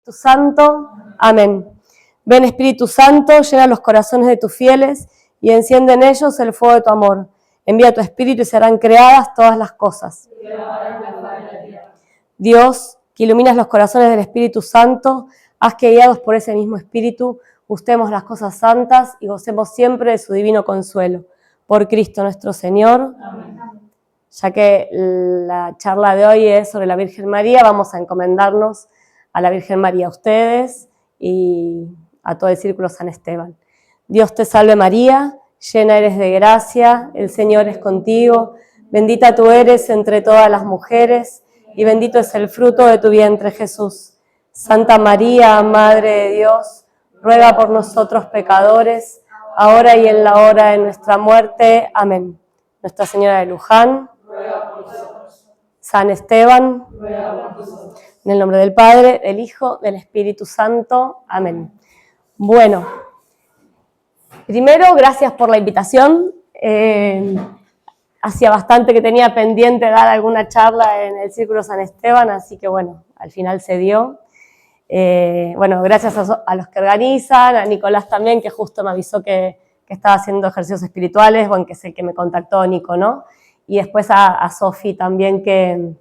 Espíritu Santo, amén. Ven Espíritu Santo, llena los corazones de tus fieles y enciende en ellos el fuego de tu amor. Envía tu Espíritu y serán creadas todas las cosas. Dios, que iluminas los corazones del Espíritu Santo, haz que guiados por ese mismo Espíritu, gustemos las cosas santas y gocemos siempre de su divino consuelo. Por Cristo nuestro Señor. Amén. Ya que la charla de hoy es sobre la Virgen María, vamos a encomendarnos a la Virgen María, a ustedes y a todo el Círculo San Esteban. Dios te salve María, llena eres de gracia, el Señor es contigo, bendita tú eres entre todas las mujeres y bendito es el fruto de tu vientre Jesús. Santa María, Madre de Dios, ruega por nosotros pecadores, ahora y en la hora de nuestra muerte. Amén. Nuestra Señora de Luján, ruega por nosotros. San Esteban, ruega por nosotros. En el nombre del Padre, del Hijo, del Espíritu Santo. Amén. Bueno, primero, gracias por la invitación. Hacía bastante que tenía pendiente dar alguna charla en el Círculo San Esteban, así que bueno, al final se dio. Bueno, gracias a los que organizan, a Nicolás también, que justo me avisó que estaba haciendo ejercicios espirituales, bueno, que es el que me contactó, Nico, ¿no? Y después a Sofi también, que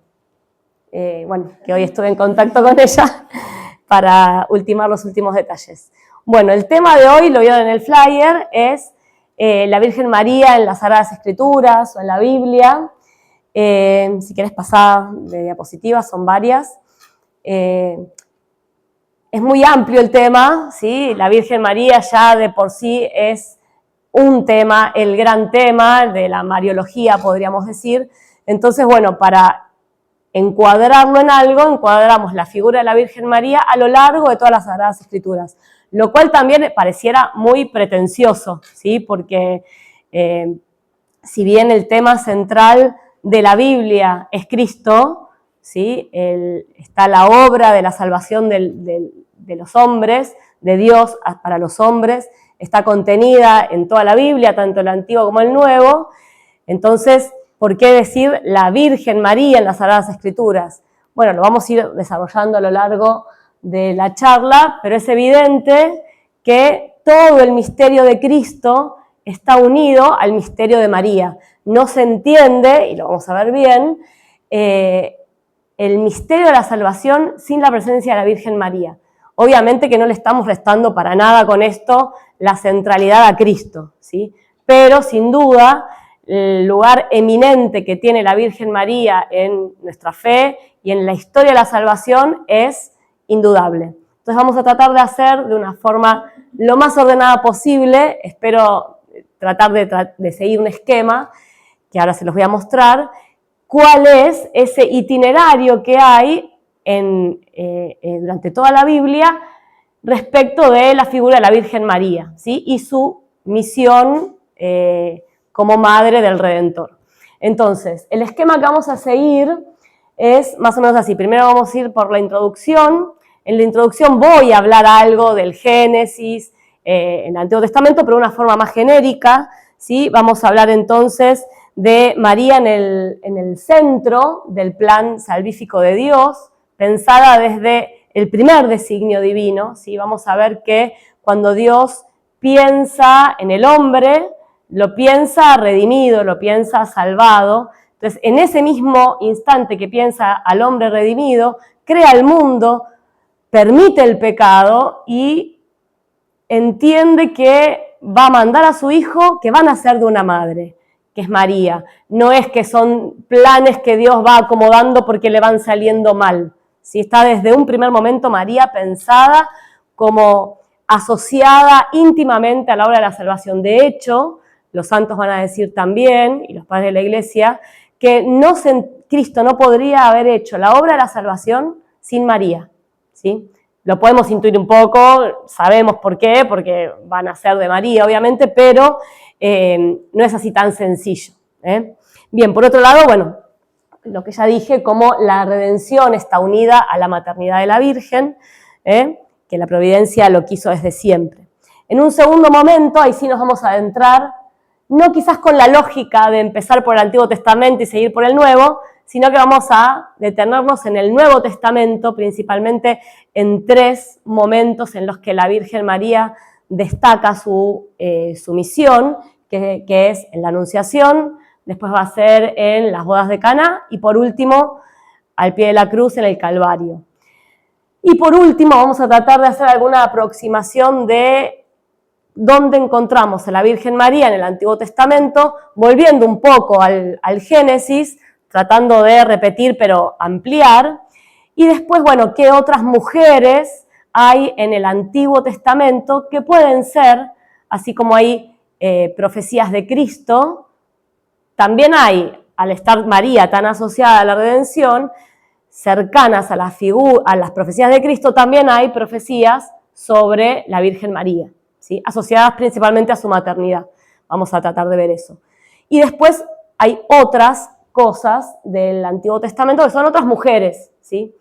hoy estuve en contacto con ella para ultimar los últimos detalles. Bueno, el tema de hoy, lo vieron en el flyer, es la Virgen María en las Sagradas Escrituras o en la Biblia. Si querés pasar de diapositivas, son varias. Es muy amplio el tema, ¿sí? La Virgen María ya de por sí es un tema, el gran tema de la Mariología, podríamos decir. Entonces, bueno, para encuadrarlo en algo, encuadramos la figura de la Virgen María a lo largo de todas las Sagradas Escrituras, lo cual también pareciera muy pretencioso, ¿sí? Porque si bien el tema central de la Biblia es Cristo, ¿sí? Está la obra de la salvación de los hombres, de Dios para los hombres, está contenida en toda la Biblia, tanto el Antiguo como el Nuevo. Entonces, ¿por qué decir la Virgen María en las Sagradas Escrituras? Bueno, lo vamos a ir desarrollando a lo largo de la charla, pero es evidente que todo el misterio de Cristo está unido al misterio de María. No se entiende, y lo vamos a ver bien, el misterio de la salvación sin la presencia de la Virgen María. Obviamente que no le estamos restando para nada con esto la centralidad a Cristo, ¿sí? Pero sin duda el lugar eminente que tiene la Virgen María en nuestra fe y en la historia de la salvación es indudable. Entonces vamos a tratar de hacer de una forma lo más ordenada posible, espero tratar de seguir un esquema, que ahora se los voy a mostrar, cuál es ese itinerario que hay durante toda la Biblia respecto de la figura de la Virgen María, ¿sí? Y su misión como madre del Redentor. Entonces, el esquema que vamos a seguir es más o menos así. Primero vamos a ir por la introducción. En la introducción voy a hablar algo del Génesis en el Antiguo Testamento, pero de una forma más genérica, ¿sí? Vamos a hablar entonces de María en el centro del plan salvífico de Dios, pensada desde el primer designio divino, ¿sí? Vamos a ver que cuando Dios piensa en el hombre, lo piensa redimido, lo piensa salvado. Entonces, en ese mismo instante que piensa al hombre redimido, crea el mundo, permite el pecado y entiende que va a mandar a su hijo que va a nacer de una madre, que es María. No es que son planes que Dios va acomodando porque le van saliendo mal. ¿Sí? Está desde un primer momento María pensada como asociada íntimamente a la obra de la salvación. De hecho, los santos van a decir también, y los padres de la Iglesia, que Cristo no podría haber hecho la obra de la salvación sin María, ¿sí? Lo podemos intuir un poco, sabemos por qué, porque van a ser de María, obviamente, pero no es así tan sencillo, ¿eh? Bien, por otro lado, bueno, lo que ya dije, como la redención está unida a la maternidad de la Virgen, que la providencia lo quiso desde siempre. En un segundo momento, ahí sí nos vamos a adentrar, no quizás con la lógica de empezar por el Antiguo Testamento y seguir por el Nuevo, sino que vamos a detenernos en el Nuevo Testamento, principalmente en 3 momentos en los que la Virgen María destaca su misión, que es en la Anunciación, después va a ser en las bodas de Caná y por último al pie de la cruz en el Calvario. Y por último vamos a tratar de hacer alguna aproximación de dónde encontramos a la Virgen María en el Antiguo Testamento, volviendo un poco al Génesis, tratando de repetir pero ampliar, y después, bueno, qué otras mujeres hay en el Antiguo Testamento que pueden ser, así como hay profecías de Cristo, también hay, al estar María tan asociada a la redención, cercanas a las profecías de Cristo, también hay profecías sobre la Virgen María, ¿sí? Asociadas principalmente a su maternidad. Vamos a tratar de ver eso. Y después hay otras cosas del Antiguo Testamento que son otras mujeres, ¿sí?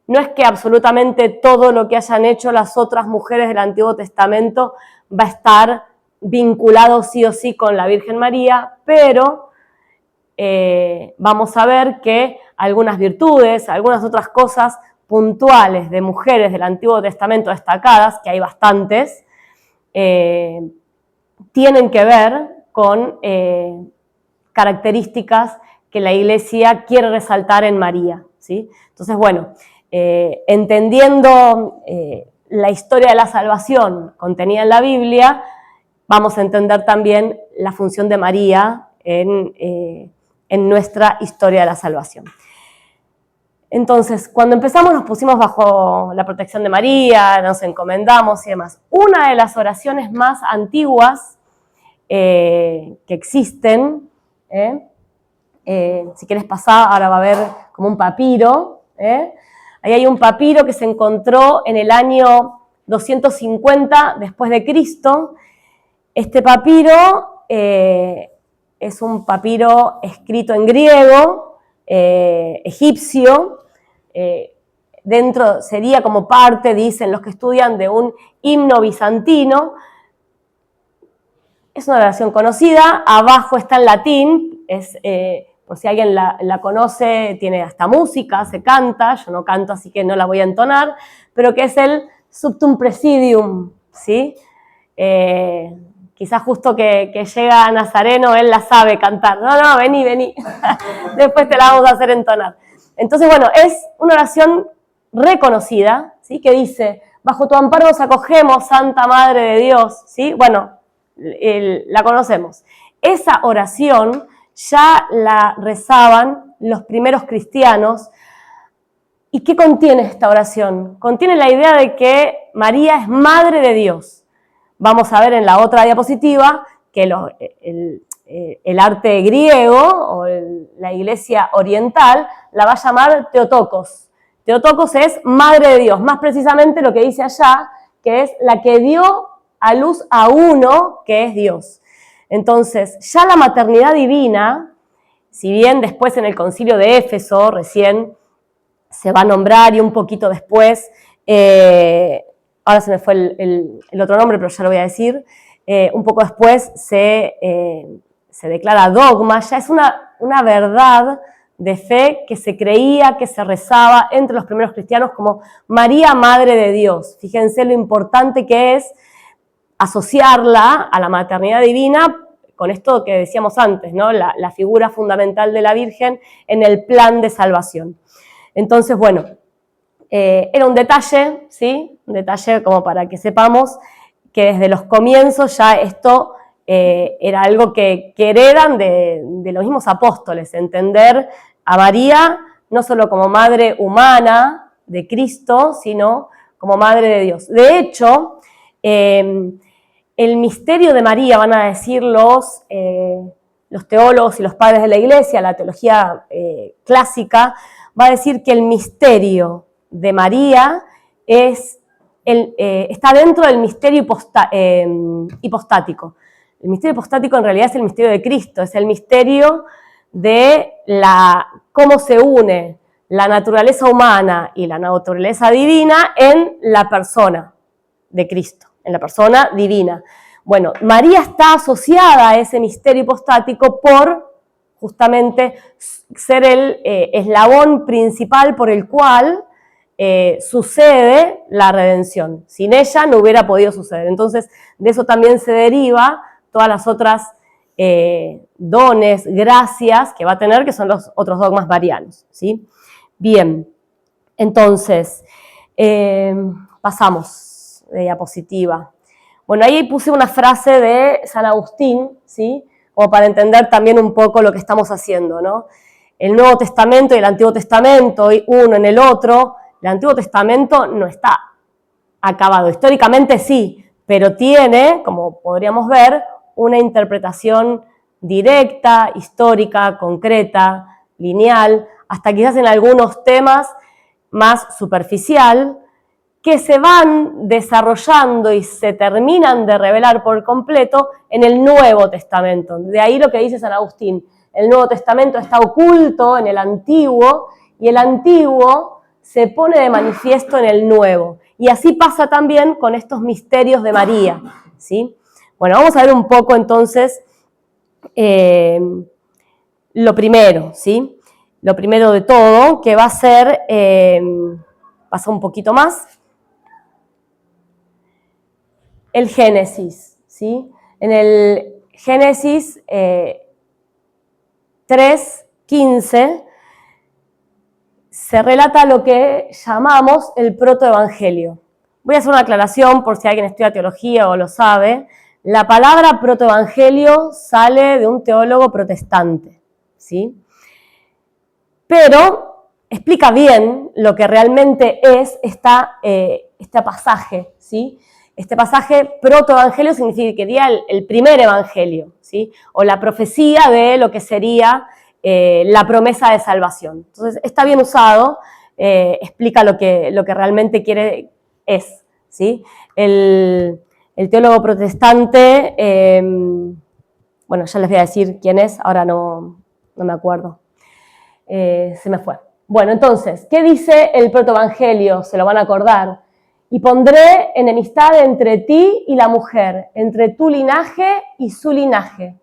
No es que absolutamente todo lo que hayan hecho las otras mujeres del Antiguo Testamento va a estar vinculado sí o sí con la Virgen María, pero vamos a ver que algunas virtudes, algunas otras cosas puntuales de mujeres del Antiguo Testamento destacadas, que hay bastantes, tienen que ver con características que la Iglesia quiere resaltar en María, ¿sí? Entonces, bueno, entendiendo la historia de la salvación contenida en la Biblia, vamos a entender también la función de María en nuestra historia de la salvación. Entonces, cuando empezamos nos pusimos bajo la protección de María, nos encomendamos y demás. Una de las oraciones más antiguas que existen, si quieres pasar, ahora va a haber como un papiro, ahí hay un papiro que se encontró en el año 250 después de Cristo. Este papiro es un papiro escrito en griego, egipcio, dentro sería como parte, dicen los que estudian, de un himno bizantino. Es una oración conocida, abajo está en latín, por si alguien la conoce, tiene hasta música, se canta, yo no canto así que no la voy a entonar, pero que es el Subtum Presidium, ¿sí? Quizás justo que llega Nazareno, él la sabe cantar. No, vení. Después te la vamos a hacer entonar. Entonces, bueno, es una oración reconocida, ¿sí? Que dice, bajo tu amparo nos acogemos, Santa Madre de Dios, ¿sí? Bueno, la conocemos. Esa oración ya la rezaban los primeros cristianos. ¿Y qué contiene esta oración? Contiene la idea de que María es Madre de Dios. Vamos a ver en la otra diapositiva que el arte griego o la Iglesia oriental la va a llamar Theotokos. Theotokos es Madre de Dios, más precisamente lo que dice allá, que es la que dio a luz a uno que es Dios. Entonces, ya la maternidad divina, si bien después en el concilio de Éfeso recién se va a nombrar y un poquito después, ahora se me fue el otro nombre, pero ya lo voy a decir, un poco después se declara dogma, ya es una verdad de fe que se creía, que se rezaba entre los primeros cristianos como María, Madre de Dios. Fíjense lo importante que es asociarla a la maternidad divina con esto que decíamos antes, ¿no? La figura fundamental de la Virgen en el plan de salvación. Entonces, bueno, era un detalle, ¿sí? Un detalle como para que sepamos que desde los comienzos ya esto era algo que heredan de los mismos apóstoles, entender a María no solo como madre humana de Cristo, sino como madre de Dios. De hecho, el misterio de María, van a decir los teólogos y los padres de la Iglesia, la teología clásica, va a decir que el misterio de María está dentro del misterio hipostático. El misterio hipostático en realidad es el misterio de Cristo, es el misterio de cómo se une la naturaleza humana y la naturaleza divina en la persona de Cristo, en la persona divina. Bueno, María está asociada a ese misterio hipostático por justamente ser el eslabón principal por el cual sucede la redención. Sin ella no hubiera podido suceder. Entonces, de eso también se deriva todas las otras dones, gracias que va a tener, que son los otros dogmas marianos, ¿sí? Bien, entonces, pasamos de diapositiva. Bueno, ahí puse una frase de San Agustín, ¿sí? Como para entender también un poco lo que estamos haciendo, ¿no? El Nuevo Testamento y el Antiguo Testamento, uno en el otro. El Antiguo Testamento no está acabado, históricamente sí, pero tiene, como podríamos ver, una interpretación directa, histórica, concreta, lineal, hasta quizás en algunos temas más superficial, que se van desarrollando y se terminan de revelar por completo en el Nuevo Testamento. De ahí lo que dice San Agustín, el Nuevo Testamento está oculto en el Antiguo y el Antiguo se pone de manifiesto en el Nuevo. Y así pasa también con estos misterios de María, ¿sí? Bueno, vamos a ver un poco entonces lo primero, ¿sí? Lo primero de todo, que va a ser, pasa un poquito más, el Génesis, ¿sí? En el Génesis 3:15 se relata lo que llamamos el protoevangelio. Voy a hacer una aclaración por si alguien estudia teología o lo sabe. La palabra protoevangelio sale de un teólogo protestante, ¿sí? Pero explica bien lo que realmente es este pasaje, ¿sí? Este pasaje protoevangelio significaría el primer evangelio, ¿sí? O la profecía de lo que sería la promesa de salvación. Entonces, está bien usado, explica lo que realmente es, ¿sí? El teólogo protestante, bueno, ya les voy a decir quién es, ahora no me acuerdo. Se me fue. Bueno, entonces, ¿qué dice el protoevangelio? Se lo van a acordar. Y pondré enemistad entre ti y la mujer, entre tu linaje y su linaje.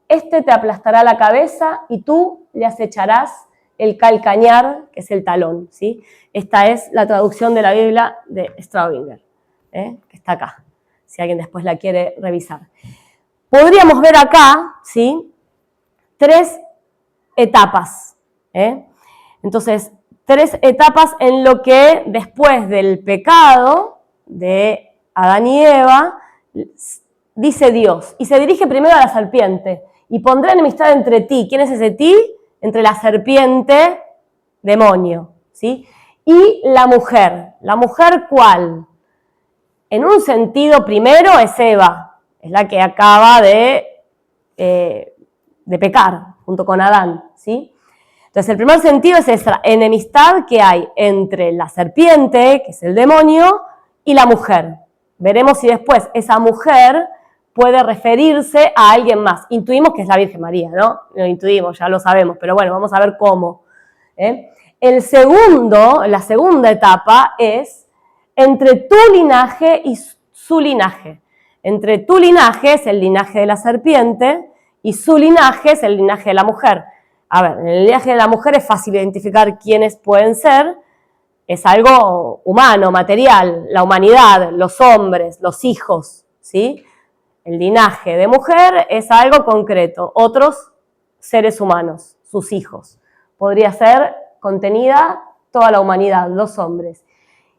Este te aplastará la cabeza y tú le acecharás el calcañar, que es el talón, ¿sí? Esta es la traducción de la Biblia de Straubinger, que está acá, si alguien después la quiere revisar. Podríamos ver acá, ¿sí? 3 etapas, Entonces, 3 etapas en lo que después del pecado de Adán y Eva, dice Dios, y se dirige primero a la serpiente, y pondré enemistad entre ti. ¿Quién es ese ti? Entre la serpiente, demonio, ¿sí? Y la mujer. ¿La mujer cuál? En un sentido primero es Eva, es la que acaba de pecar junto con Adán, ¿sí? Entonces, el primer sentido es esa enemistad que hay entre la serpiente, que es el demonio, y la mujer. Veremos si después esa mujer puede referirse a alguien más. Intuimos que es la Virgen María, ¿no? Lo intuimos, ya lo sabemos, pero bueno, vamos a ver cómo. La segunda etapa es entre tu linaje y su linaje. Entre tu linaje es el linaje de la serpiente y su linaje es el linaje de la mujer. A ver, en el linaje de la mujer es fácil identificar quiénes pueden ser. Es algo humano, material, la humanidad, los hombres, los hijos, ¿sí? El linaje de mujer es algo concreto, otros seres humanos, sus hijos. Podría ser contenida toda la humanidad, los hombres.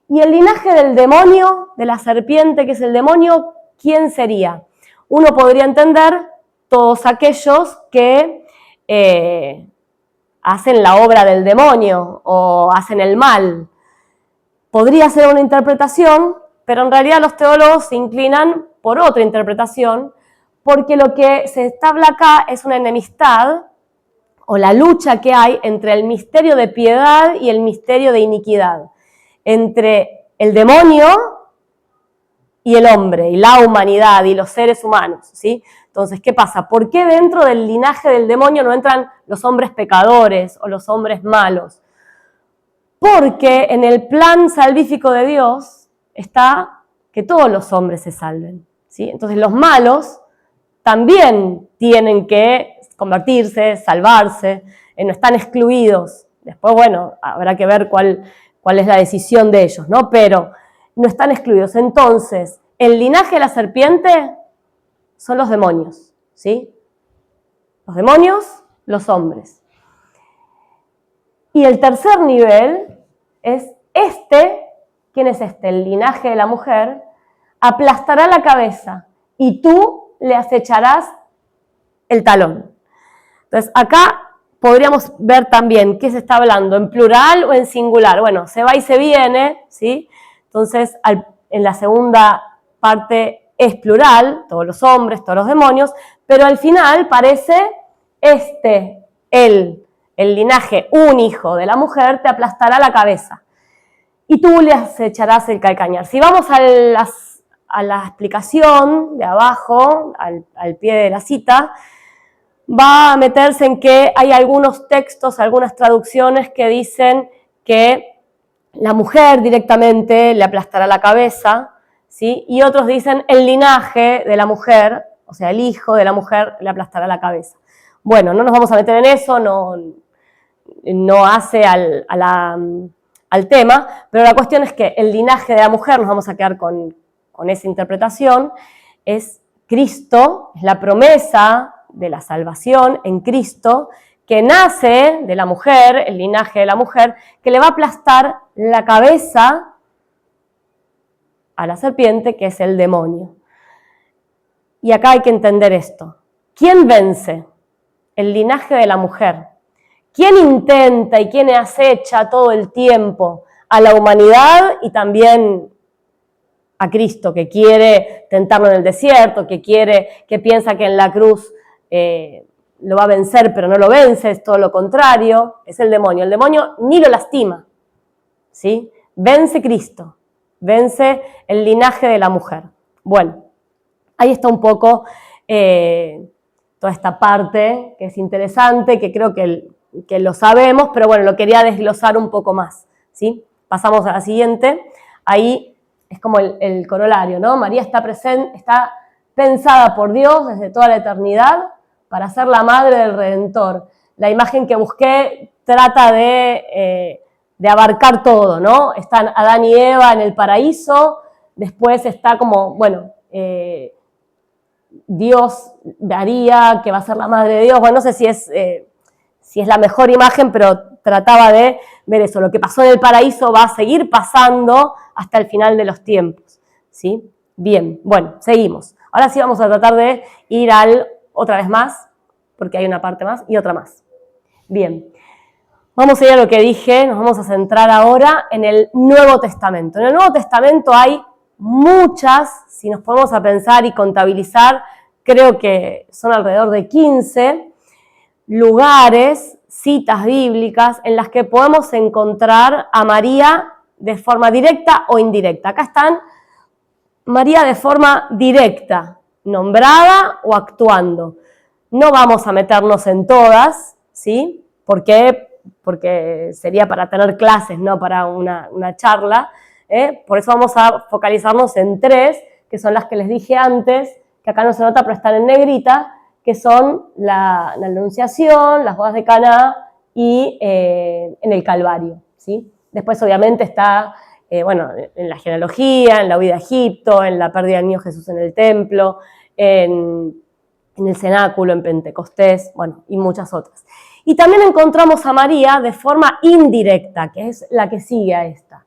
Y el linaje del demonio, de la serpiente, que es el demonio, ¿quién sería? Uno podría entender todos aquellos que hacen la obra del demonio o hacen el mal. Podría ser una interpretación, pero en realidad los teólogos se inclinan por otra interpretación, porque lo que se habla acá es una enemistad o la lucha que hay entre el misterio de piedad y el misterio de iniquidad, entre el demonio y el hombre, y la humanidad, y los seres humanos, ¿sí? Entonces, ¿qué pasa? ¿Por qué dentro del linaje del demonio no entran los hombres pecadores o los hombres malos? Porque en el plan salvífico de Dios está que todos los hombres se salven, ¿sí? Entonces, los malos también tienen que convertirse, salvarse, no están excluidos. Después, bueno, habrá que ver cuál es la decisión de ellos, ¿no? Pero no están excluidos. Entonces, el linaje de la serpiente son los demonios, ¿sí? Los demonios, los hombres. Y el tercer nivel es ¿quién es este? El linaje de la mujer, aplastará la cabeza y tú le acecharás el talón. Entonces, acá podríamos ver también qué se está hablando, en plural o en singular. Bueno, se va y se viene, ¿sí? Entonces, en la segunda parte es plural, todos los hombres, todos los demonios, pero al final parece el linaje, un hijo de la mujer, te aplastará la cabeza y tú le acecharás el calcañar. Si vamos a la explicación de abajo, al pie de la cita, va a meterse en que hay algunos textos, algunas traducciones que dicen que la mujer directamente le aplastará la cabeza, ¿sí? Y otros dicen el linaje de la mujer, o sea, el hijo de la mujer le aplastará la cabeza. Bueno, no nos vamos a meter en eso, no hace al tema, pero la cuestión es que el linaje de la mujer, nos vamos a quedar con esa interpretación, es Cristo, es la promesa de la salvación en Cristo, que nace de la mujer, el linaje de la mujer, que le va a aplastar la cabeza a la serpiente, que es el demonio. Y acá hay que entender esto. ¿Quién vence? El linaje de la mujer. ¿Quién intenta y quién acecha todo el tiempo a la humanidad y también a Cristo, que quiere tentarlo en el desierto, que piensa que en la cruz lo va a vencer, pero no lo vence, es todo lo contrario, es el demonio. El demonio ni lo lastima, ¿sí? Vence Cristo, vence el linaje de la mujer. Bueno, ahí está un poco toda esta parte que es interesante, que creo que lo sabemos, pero bueno, lo quería desglosar un poco más, ¿sí? Pasamos a la siguiente. Ahí es como el corolario, ¿no? María está pensada por Dios desde toda la eternidad para ser la madre del Redentor. La imagen que busqué trata de abarcar todo, ¿no? Están Adán y Eva en el paraíso, después está como, bueno, Dios, María, que va a ser la madre de Dios. Bueno, no sé si es la mejor imagen, pero trataba de ver eso. Lo que pasó en el paraíso va a seguir pasando hasta el final de los tiempos, ¿sí? Bien, bueno, seguimos. Ahora sí vamos a tratar de ir otra vez más, porque hay una parte más y otra más. Bien, vamos a ir a lo que dije, nos vamos a centrar ahora en el Nuevo Testamento. En el Nuevo Testamento hay muchas, si nos ponemos a pensar y contabilizar, creo que son alrededor de 15 lugares, citas bíblicas en las que podemos encontrar a María de forma directa o indirecta. Acá están María de forma directa, nombrada o actuando. No vamos a meternos en todas, ¿sí? ¿Por qué? Porque sería para tener clases, no para una charla. Por eso vamos a focalizarnos en 3, que son las que les dije antes, que acá no se nota, pero están en negrita, que son la Anunciación, las bodas de Caná y en el Calvario, ¿sí? Después obviamente está, bueno, en la genealogía, en la huida a Egipto, en la pérdida del niño Jesús en el templo, en el cenáculo, en Pentecostés, bueno, y muchas otras. Y también encontramos a María de forma indirecta, que es la que sigue a esta.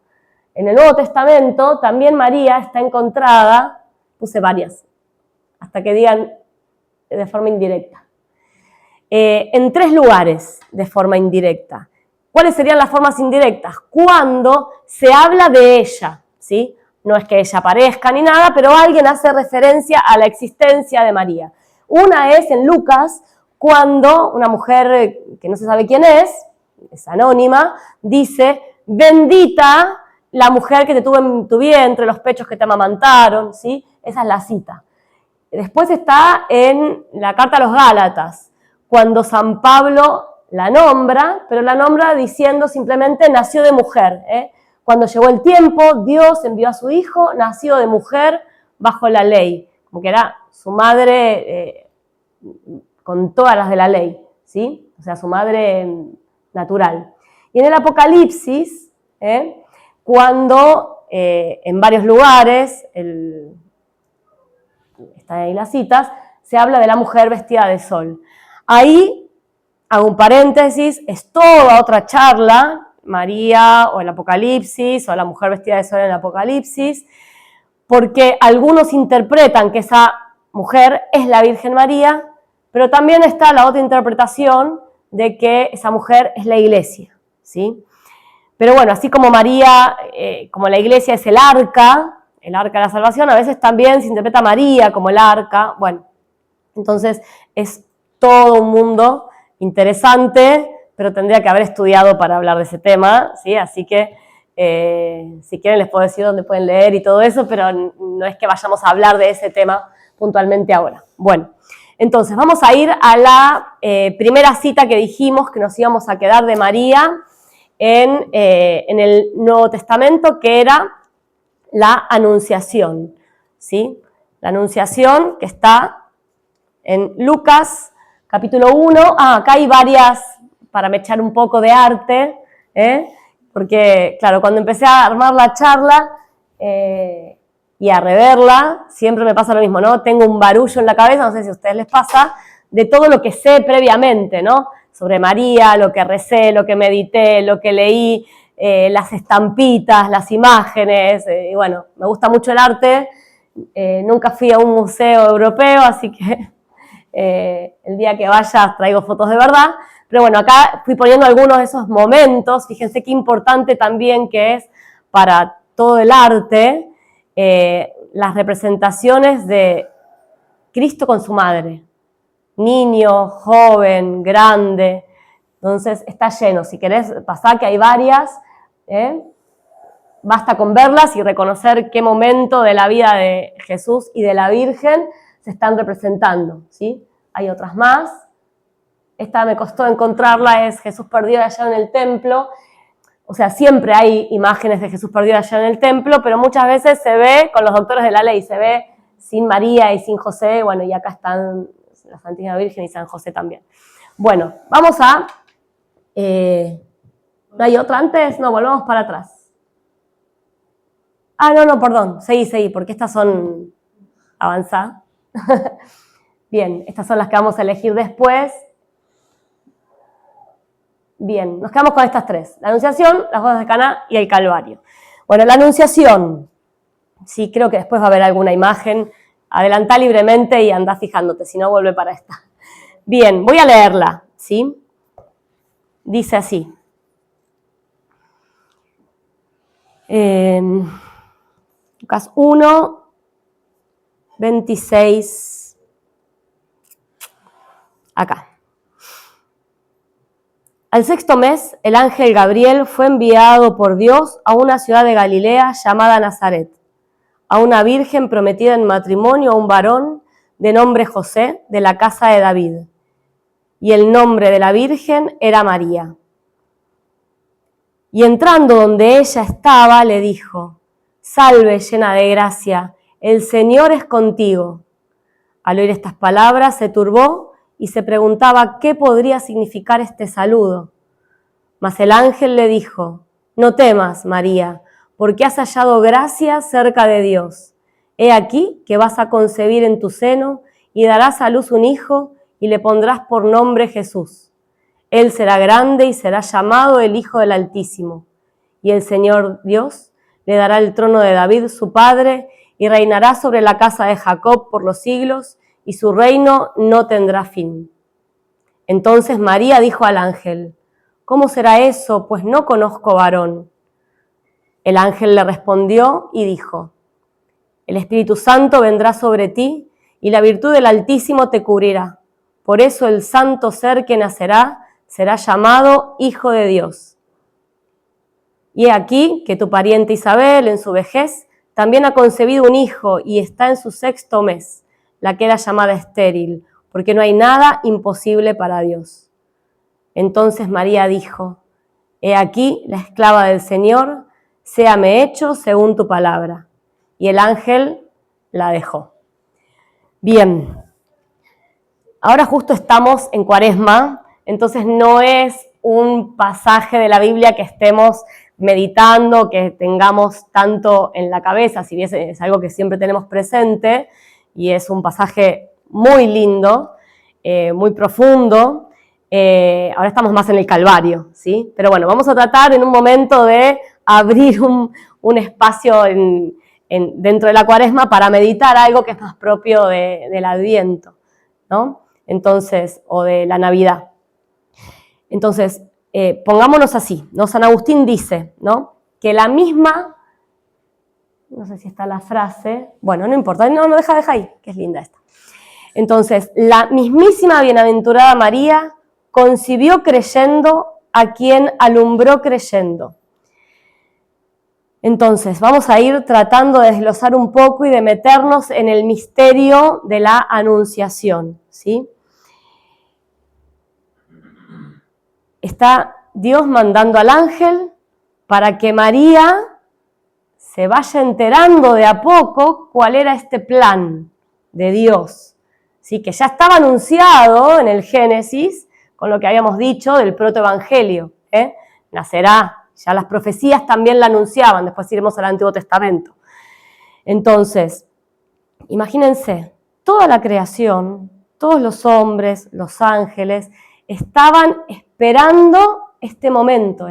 En el Nuevo Testamento también María está encontrada, puse varias, hasta que digan de forma indirecta, en 3 lugares de forma indirecta. ¿Cuáles serían las formas indirectas? Cuando se habla de ella, ¿sí? No es que ella aparezca ni nada, pero alguien hace referencia a la existencia de María. Una es en Lucas, cuando una mujer que no se sabe quién es anónima, dice, bendita la mujer que te tuvo en tu vientre, los pechos que te amamantaron, ¿sí? Esa es la cita. Después está en la carta a los Gálatas, cuando San Pablo la nombra, pero la nombra diciendo simplemente nació de mujer. Cuando llegó el tiempo, Dios envió a su hijo, nacido de mujer bajo la ley, como que era su madre con todas las de la ley, ¿sí? O sea, su madre natural. Y en el Apocalipsis, cuando en varios lugares, están ahí las citas, se habla de la mujer vestida de sol. Ahí, hago un paréntesis, es toda otra charla, María o el Apocalipsis, o la mujer vestida de sol en el Apocalipsis, porque algunos interpretan que esa mujer es la Virgen María, pero también está la otra interpretación de que esa mujer es la iglesia, ¿sí? Pero bueno, así como María, como la iglesia es el arca de la salvación, a veces también se interpreta María como el arca, bueno, entonces es todo un mundo interesante, pero tendría que haber estudiado para hablar de ese tema, ¿sí? Así que si quieren les puedo decir dónde pueden leer y todo eso, pero no es que vayamos a hablar de ese tema puntualmente ahora. Bueno, entonces vamos a ir a la primera cita que dijimos que nos íbamos a quedar de María en el Nuevo Testamento, que era la Anunciación, ¿sí? La Anunciación que está en Lucas, capítulo 1. Acá hay varias, para me echar un poco de arte, porque, claro, cuando empecé a armar la charla y a reverla, siempre me pasa lo mismo, ¿no? Tengo un barullo en la cabeza, no sé si a ustedes les pasa, de todo lo que sé previamente, ¿no? Sobre María, lo que recé, lo que medité, lo que leí, las estampitas, las imágenes, y bueno, me gusta mucho el arte, nunca fui a un museo europeo, así que el día que vaya traigo fotos de verdad, pero bueno, acá fui poniendo algunos de esos momentos, fíjense qué importante también que es para todo el arte, las representaciones de Cristo con su madre, niño, joven, grande, entonces está lleno, si querés pasar que hay varias, basta con verlas y reconocer qué momento de la vida de Jesús y de la Virgen se están representando, ¿sí? Hay otras más, esta me costó encontrarla, es Jesús perdido allá en el templo, o sea, siempre hay imágenes de Jesús perdido allá en el templo, pero muchas veces se ve con los doctores de la ley, se ve sin María y sin José, bueno, y acá están la Santísima Virgen y San José también. Bueno, vamos a... ¿no hay otra antes? No, volvamos para atrás. No, perdón, seguí, porque estas son avanzadas. Bien, estas son las que vamos a elegir después. Bien, nos quedamos con estas tres. La Anunciación, las bodas de Caná y el Calvario. Bueno, la Anunciación, sí, creo que después va a haber alguna imagen. Adelantá libremente y andá fijándote, si no vuelve para esta. Bien, voy a leerla, ¿sí? Dice así. Lucas 1, 26. Acá. Al sexto mes, el ángel Gabriel fue enviado por Dios a una ciudad de Galilea llamada Nazaret, a una virgen prometida en matrimonio a un varón de nombre José, de la casa de David. Y el nombre de la virgen era María. Y entrando donde ella estaba, le dijo: «Salve, llena de gracia, el Señor es contigo». Al oír estas palabras se turbó y se preguntaba qué podría significar este saludo. Mas el ángel le dijo: «No temas, María, porque has hallado gracia cerca de Dios. He aquí que vas a concebir en tu seno y darás a luz un hijo y le pondrás por nombre Jesús. Él será grande y será llamado el Hijo del Altísimo. Y el Señor Dios le dará el trono de David, su padre, y reinará sobre la casa de Jacob por los siglos, y su reino no tendrá fin». Entonces María dijo al ángel: «¿Cómo será eso? Pues no conozco varón». El ángel le respondió y dijo: «El Espíritu Santo vendrá sobre ti, y la virtud del Altísimo te cubrirá. Por eso el santo ser que nacerá será llamado Hijo de Dios. Y he aquí que tu pariente Isabel, en su vejez, también ha concebido un hijo y está en su sexto mes, la que era llamada estéril, porque no hay nada imposible para Dios». Entonces María dijo: «He aquí la esclava del Señor, séame hecho según tu palabra». Y el ángel la dejó. Bien, Ahora justo estamos en Cuaresma, entonces no es un pasaje de la Biblia que estemos meditando, que tengamos tanto en la cabeza, si bien es algo que siempre tenemos presente, y es un pasaje muy lindo, muy profundo. Ahora estamos más en el Calvario, ¿sí? Pero bueno, vamos a tratar en un momento de abrir un espacio dentro de la Cuaresma para meditar algo que es más propio del Adviento, ¿no? Entonces, o de la Navidad. Entonces, pongámonos así, ¿no? San Agustín dice, ¿no?, que la misma, no sé si está la frase, bueno, no importa, no, deja ahí, que es linda esta. Entonces, la mismísima bienaventurada María concibió creyendo a quien alumbró creyendo. Entonces, vamos a ir tratando de desglosar un poco y de meternos en el misterio de la Anunciación, ¿sí? Está Dios mandando al ángel para que María se vaya enterando de a poco cuál era este plan de Dios, ¿sí? Que ya estaba anunciado en el Génesis, con lo que habíamos dicho del protoevangelio, nacerá, ya las profecías también la anunciaban, después iremos al Antiguo Testamento. Entonces, imagínense, toda la creación, todos los hombres, los ángeles, estaban esperando este momento,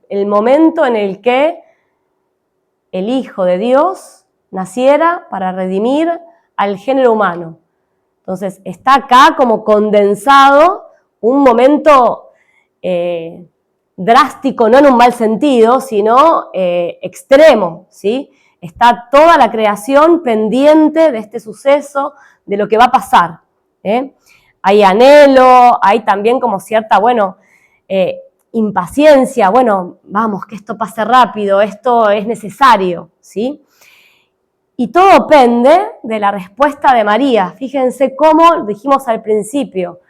el momento en el que el Hijo de Dios naciera para redimir al género humano. Entonces, está acá como condensado un momento drástico, no en un mal sentido, sino extremo, ¿sí? Está toda la creación pendiente de este suceso, de lo que va a pasar, Hay anhelo, hay también como cierta, impaciencia, vamos, que esto pase rápido, esto es necesario, ¿sí? Y todo pende de la respuesta de María. Fíjense cómo dijimos al principio,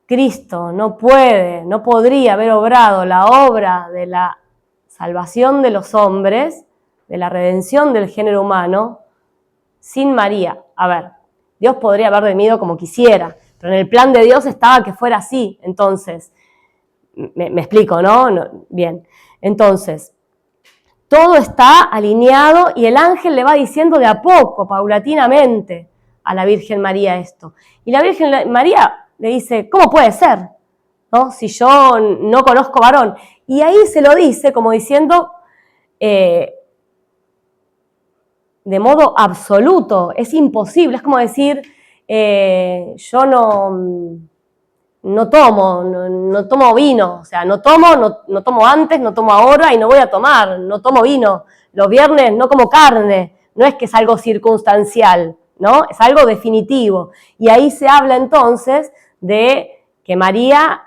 Cristo no podría haber obrado la obra de la salvación de los hombres, de la redención del género humano, sin María. A ver, Dios podría haber redimido como quisiera, pero en el plan de Dios estaba que fuera así. Entonces, me explico, ¿no? Bien, entonces, todo está alineado y el ángel le va diciendo de a poco, paulatinamente, a la Virgen María esto. Y la Virgen María le dice, ¿cómo puede ser? ¿No? Si yo no conozco varón. Y ahí se lo dice como diciendo, de modo absoluto, es imposible, es como decir, yo no tomo vino, o sea, no tomo antes, no tomo ahora y no voy a tomar, no tomo vino, los viernes no como carne, no es que es algo circunstancial, ¿no? Es algo definitivo. Y ahí se habla entonces de que María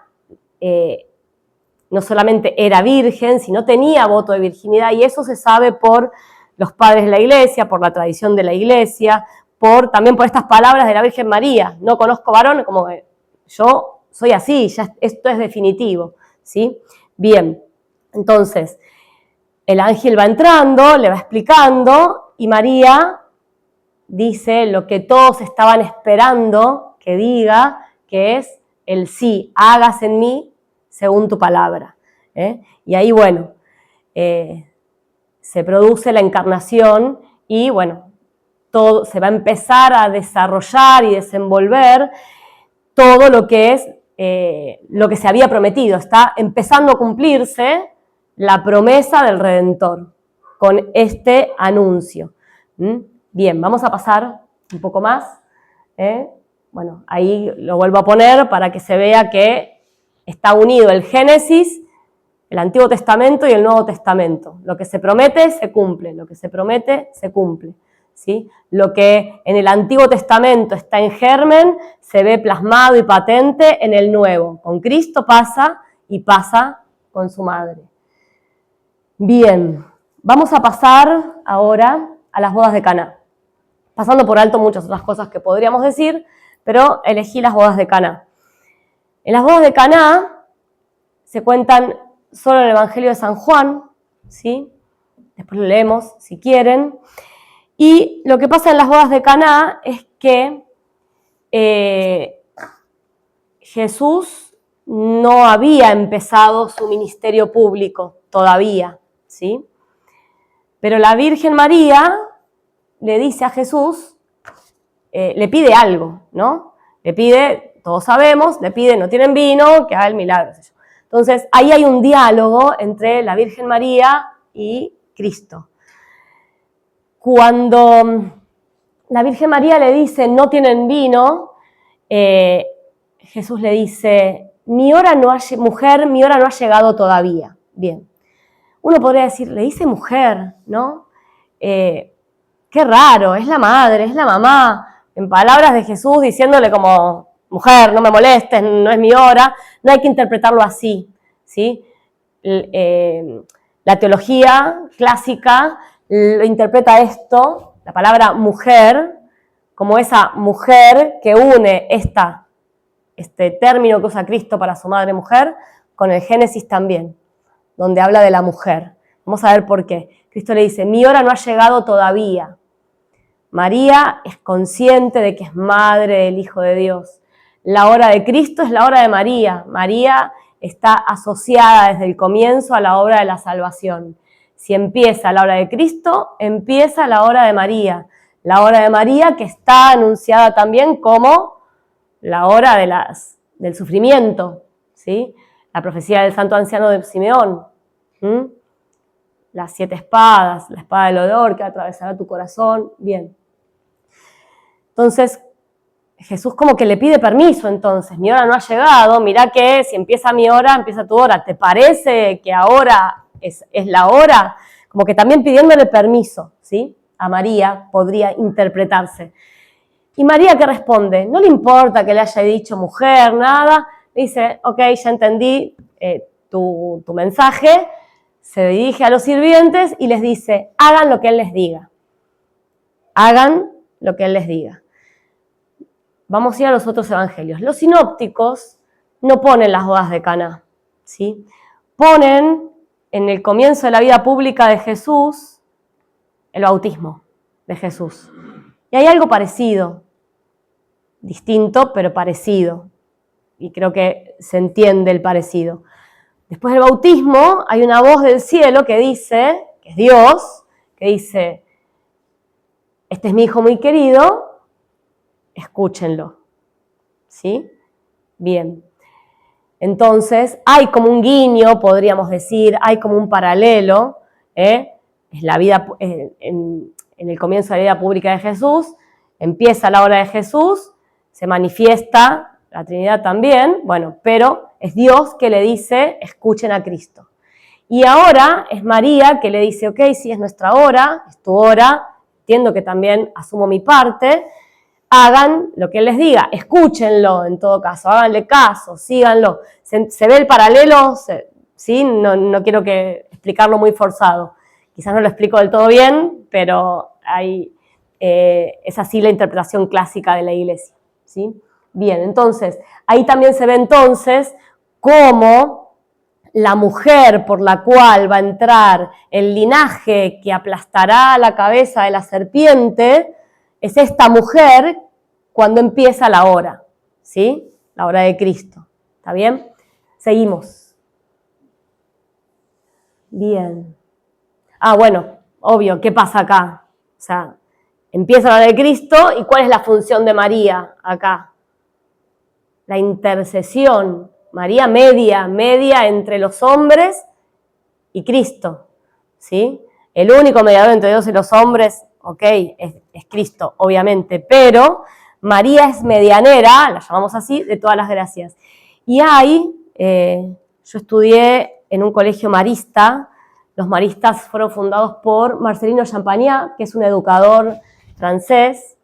no solamente era virgen, sino tenía voto de virginidad, y eso se sabe por los padres de la Iglesia, por la tradición de la Iglesia, también por estas palabras de la Virgen María, no conozco varón, como yo soy así, ya esto es definitivo, ¿sí? Bien, entonces, el ángel va entrando, le va explicando, y María dice lo que todos estaban esperando que diga, que es el sí, hágase en mí según tu palabra. Y ahí, se produce la encarnación y, todo se va a empezar a desarrollar y desenvolver todo lo que es lo que se había prometido. Está empezando a cumplirse la promesa del Redentor con este anuncio. Bien, vamos a pasar un poco más. Ahí lo vuelvo a poner para que se vea que está unido el Génesis, el Antiguo Testamento y el Nuevo Testamento. Lo que se promete se cumple, lo que se promete se cumple, ¿sí? Lo que en el Antiguo Testamento está en germen se ve plasmado y patente en el Nuevo. Con Cristo pasa y pasa con su madre. Bien, vamos a pasar ahora a las bodas de Caná. Pasando por alto muchas otras cosas que podríamos decir, pero elegí las bodas de Caná. En las bodas de Caná se cuentan solo en el Evangelio de San Juan, ¿sí? Después lo leemos si quieren. Y lo que pasa en las bodas de Caná es que Jesús no había empezado su ministerio público todavía, ¿sí? Pero la Virgen María le dice a Jesús, le pide algo, ¿no? Le pide, todos sabemos, le pide, no tienen vino, que haga el milagro. Entonces, ahí hay un diálogo entre la Virgen María y Cristo. Cuando la Virgen María le dice, no tienen vino, Jesús le dice, mujer, mi hora no ha llegado todavía. Bien. Uno podría decir, le dice mujer, ¿no? Qué raro, es la madre, es la mamá. En palabras de Jesús diciéndole como, mujer, no me molestes, no es mi hora. No hay que interpretarlo así, ¿sí? La teología clásica lo interpreta esto, la palabra mujer, como esa mujer que une este término que usa Cristo para su madre mujer, con el Génesis también, donde habla de la mujer. Vamos a ver por qué. Cristo le dice, mi hora no ha llegado todavía. María es consciente de que es madre del Hijo de Dios. La hora de Cristo es la hora de María. María está asociada desde el comienzo a la obra de la salvación. Si empieza la hora de Cristo, empieza la hora de María. La hora de María que está anunciada también como la hora del sufrimiento, ¿sí? La profecía del santo anciano de Simeón. Las 7 espadas, la espada del dolor que atravesará tu corazón. Bien. Entonces, Jesús como que le pide permiso, entonces, mi hora no ha llegado, mirá que si empieza mi hora, empieza tu hora, ¿te parece que ahora es la hora? Como que también pidiéndole permiso, ¿sí? A María podría interpretarse. ¿Y María qué responde? No le importa que le haya dicho mujer, nada, dice, ok, ya entendí tu mensaje, se dirige a los sirvientes y les dice, hagan lo que Él les diga. Hagan lo que Él les diga. Vamos a ir a los otros evangelios. Los sinópticos no ponen las bodas de Caná, ¿sí? Ponen en el comienzo de la vida pública de Jesús el bautismo de Jesús. Y hay algo parecido, distinto, pero parecido. Y creo que se entiende el parecido. Después del bautismo hay una voz del cielo que dice, que es Dios, que dice, este es mi hijo muy querido, escúchenlo, ¿sí? Bien. Entonces, hay como un guiño, podríamos decir, hay como un paralelo, es la vida, en el comienzo de la vida pública de Jesús, empieza la hora de Jesús, se manifiesta la Trinidad también, bueno, pero es Dios que le dice, escuchen a Cristo. Y ahora es María que le dice, ok, sí, es nuestra hora, es tu hora, entiendo que también asumo mi parte, hagan lo que Él les diga, escúchenlo en todo caso, háganle caso, síganlo. ¿Se ve el paralelo? ¿Sí? No quiero explicarlo muy forzado. Quizás no lo explico del todo bien, pero es así la interpretación clásica de la Iglesia, ¿sí? Bien, entonces, ahí también se ve entonces cómo la mujer por la cual va a entrar el linaje que aplastará la cabeza de la serpiente, es esta mujer cuando empieza la hora, ¿sí? La hora de Cristo, ¿está bien? Seguimos. Bien. Bueno, obvio, ¿qué pasa acá? O sea, empieza la hora de Cristo y ¿cuál es la función de María acá? La intercesión. María media entre los hombres y Cristo, ¿sí? El único mediador entre Dios y los hombres, ok, es Cristo, obviamente, pero María es medianera, la llamamos así, de todas las gracias. Y yo estudié en un colegio marista, los maristas fueron fundados por Marcelino Champagnat, que es un educador francés,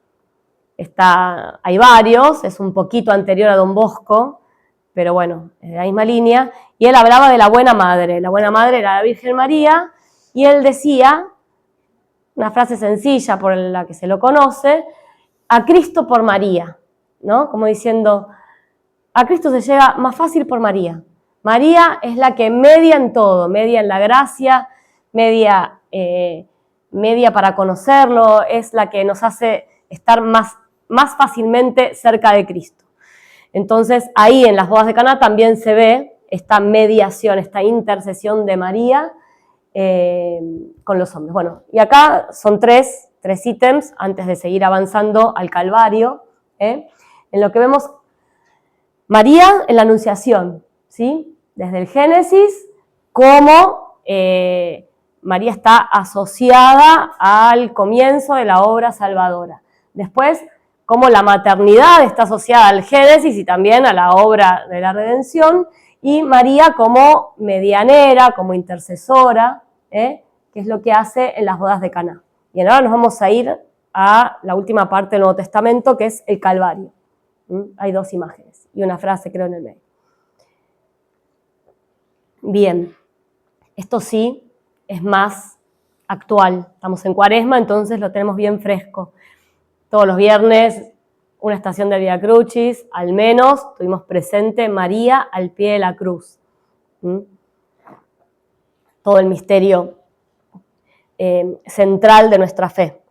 hay varios, es un poquito anterior a Don Bosco, pero bueno, es de la misma línea, y él hablaba de la buena madre era la Virgen María, y él decía, una frase sencilla por la que se lo conoce, a Cristo por María, ¿no? Como diciendo, a Cristo se llega más fácil por María. María es la que media en todo, media en la gracia, media para conocerlo, es la que nos hace estar más fácilmente cerca de Cristo. Entonces, ahí en las bodas de Caná también se ve esta mediación, esta intercesión de María con los hombres. Bueno, y acá son tres ítems antes de seguir avanzando al Calvario, en lo que vemos María en la Anunciación, ¿sí? Desde el Génesis, cómo María está asociada al comienzo de la obra salvadora. Después, cómo la maternidad está asociada al Génesis y también a la obra de la redención, y María como medianera, como intercesora, que es lo que hace en las bodas de Caná. Y ahora nos vamos a ir a la última parte del Nuevo Testamento, que es el Calvario. Hay dos imágenes y una frase, creo, en el medio. Bien, esto sí es más actual. Estamos en Cuaresma, entonces lo tenemos bien fresco. Todos los viernes, una estación de Vía Crucis, al menos tuvimos presente María al pie de la cruz. Todo el misterio central de nuestra fe.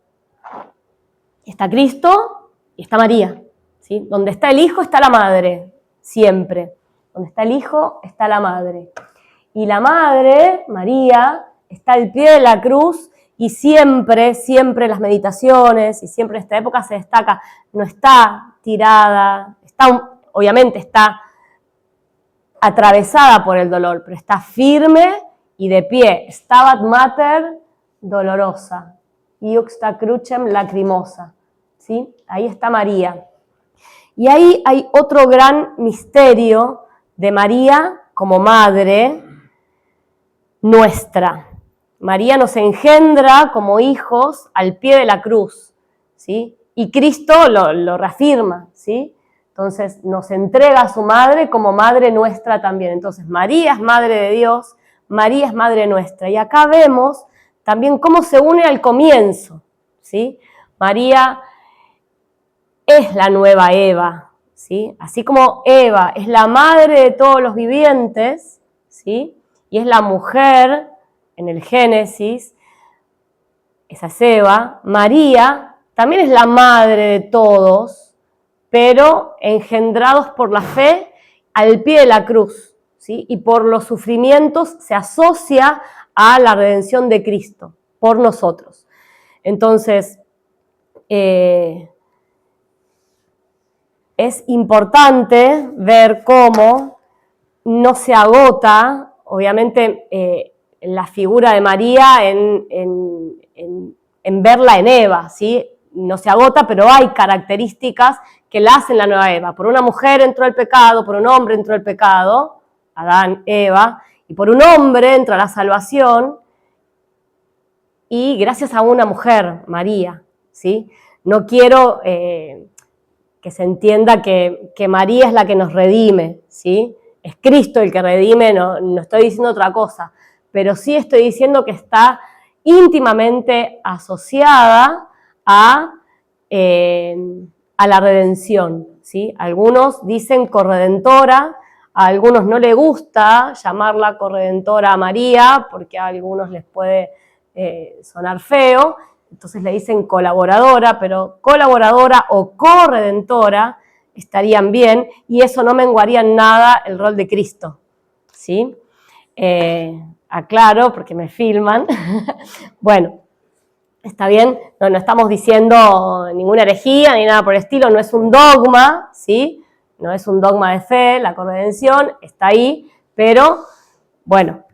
Está Cristo y está María, ¿sí? Donde está el Hijo está la Madre, siempre. Donde está el Hijo está la Madre. Y la Madre, María, está al pie de la cruz y siempre en las meditaciones y siempre en esta época se destaca, no está tirada, obviamente está atravesada por el dolor, pero está firme y de pie. Stabat Mater dolorosa, iuxta crucem lacrimosa, ¿sí? Ahí está María. Y ahí hay otro gran misterio de María como madre nuestra. María nos engendra como hijos al pie de la cruz, ¿sí? Y Cristo lo reafirma, ¿sí? Entonces nos entrega a su madre como madre nuestra también. Entonces María es madre de Dios, María es madre nuestra. Y acá vemos también cómo se une al comienzo, ¿sí? María es la nueva Eva, ¿sí? Así como Eva es la madre de todos los vivientes, ¿sí? Y es la mujer en el Génesis, esa es Eva. María también es la madre de todos, pero engendrados por la fe al pie de la cruz, ¿sí? Y por los sufrimientos se asocia a la redención de Cristo por nosotros. Entonces, es importante ver cómo no se agota, obviamente, la figura de María en verla en Eva, ¿sí? No se agota, pero hay características que la hacen la nueva Eva. Por una mujer entró el pecado, por un hombre entró el pecado, Adán, Eva, y por un hombre entra la salvación, y gracias a una mujer, María, ¿sí? No quiero que se entienda que María es la que nos redime, ¿sí? Es Cristo el que redime, no estoy diciendo otra cosa, pero sí estoy diciendo que está íntimamente asociada a la redención, ¿sí? Algunos dicen corredentora, a algunos no les gusta llamarla corredentora a María, porque a algunos les puede sonar feo, entonces le dicen colaboradora, pero colaboradora o corredentora estarían bien, y eso no menguaría en nada el rol de Cristo, ¿sí? Aclaro, porque me filman. Bueno, está bien, no estamos diciendo ninguna herejía ni nada por el estilo, no es un dogma, ¿sí? No es un dogma de fe, la corredención está ahí, pero bueno,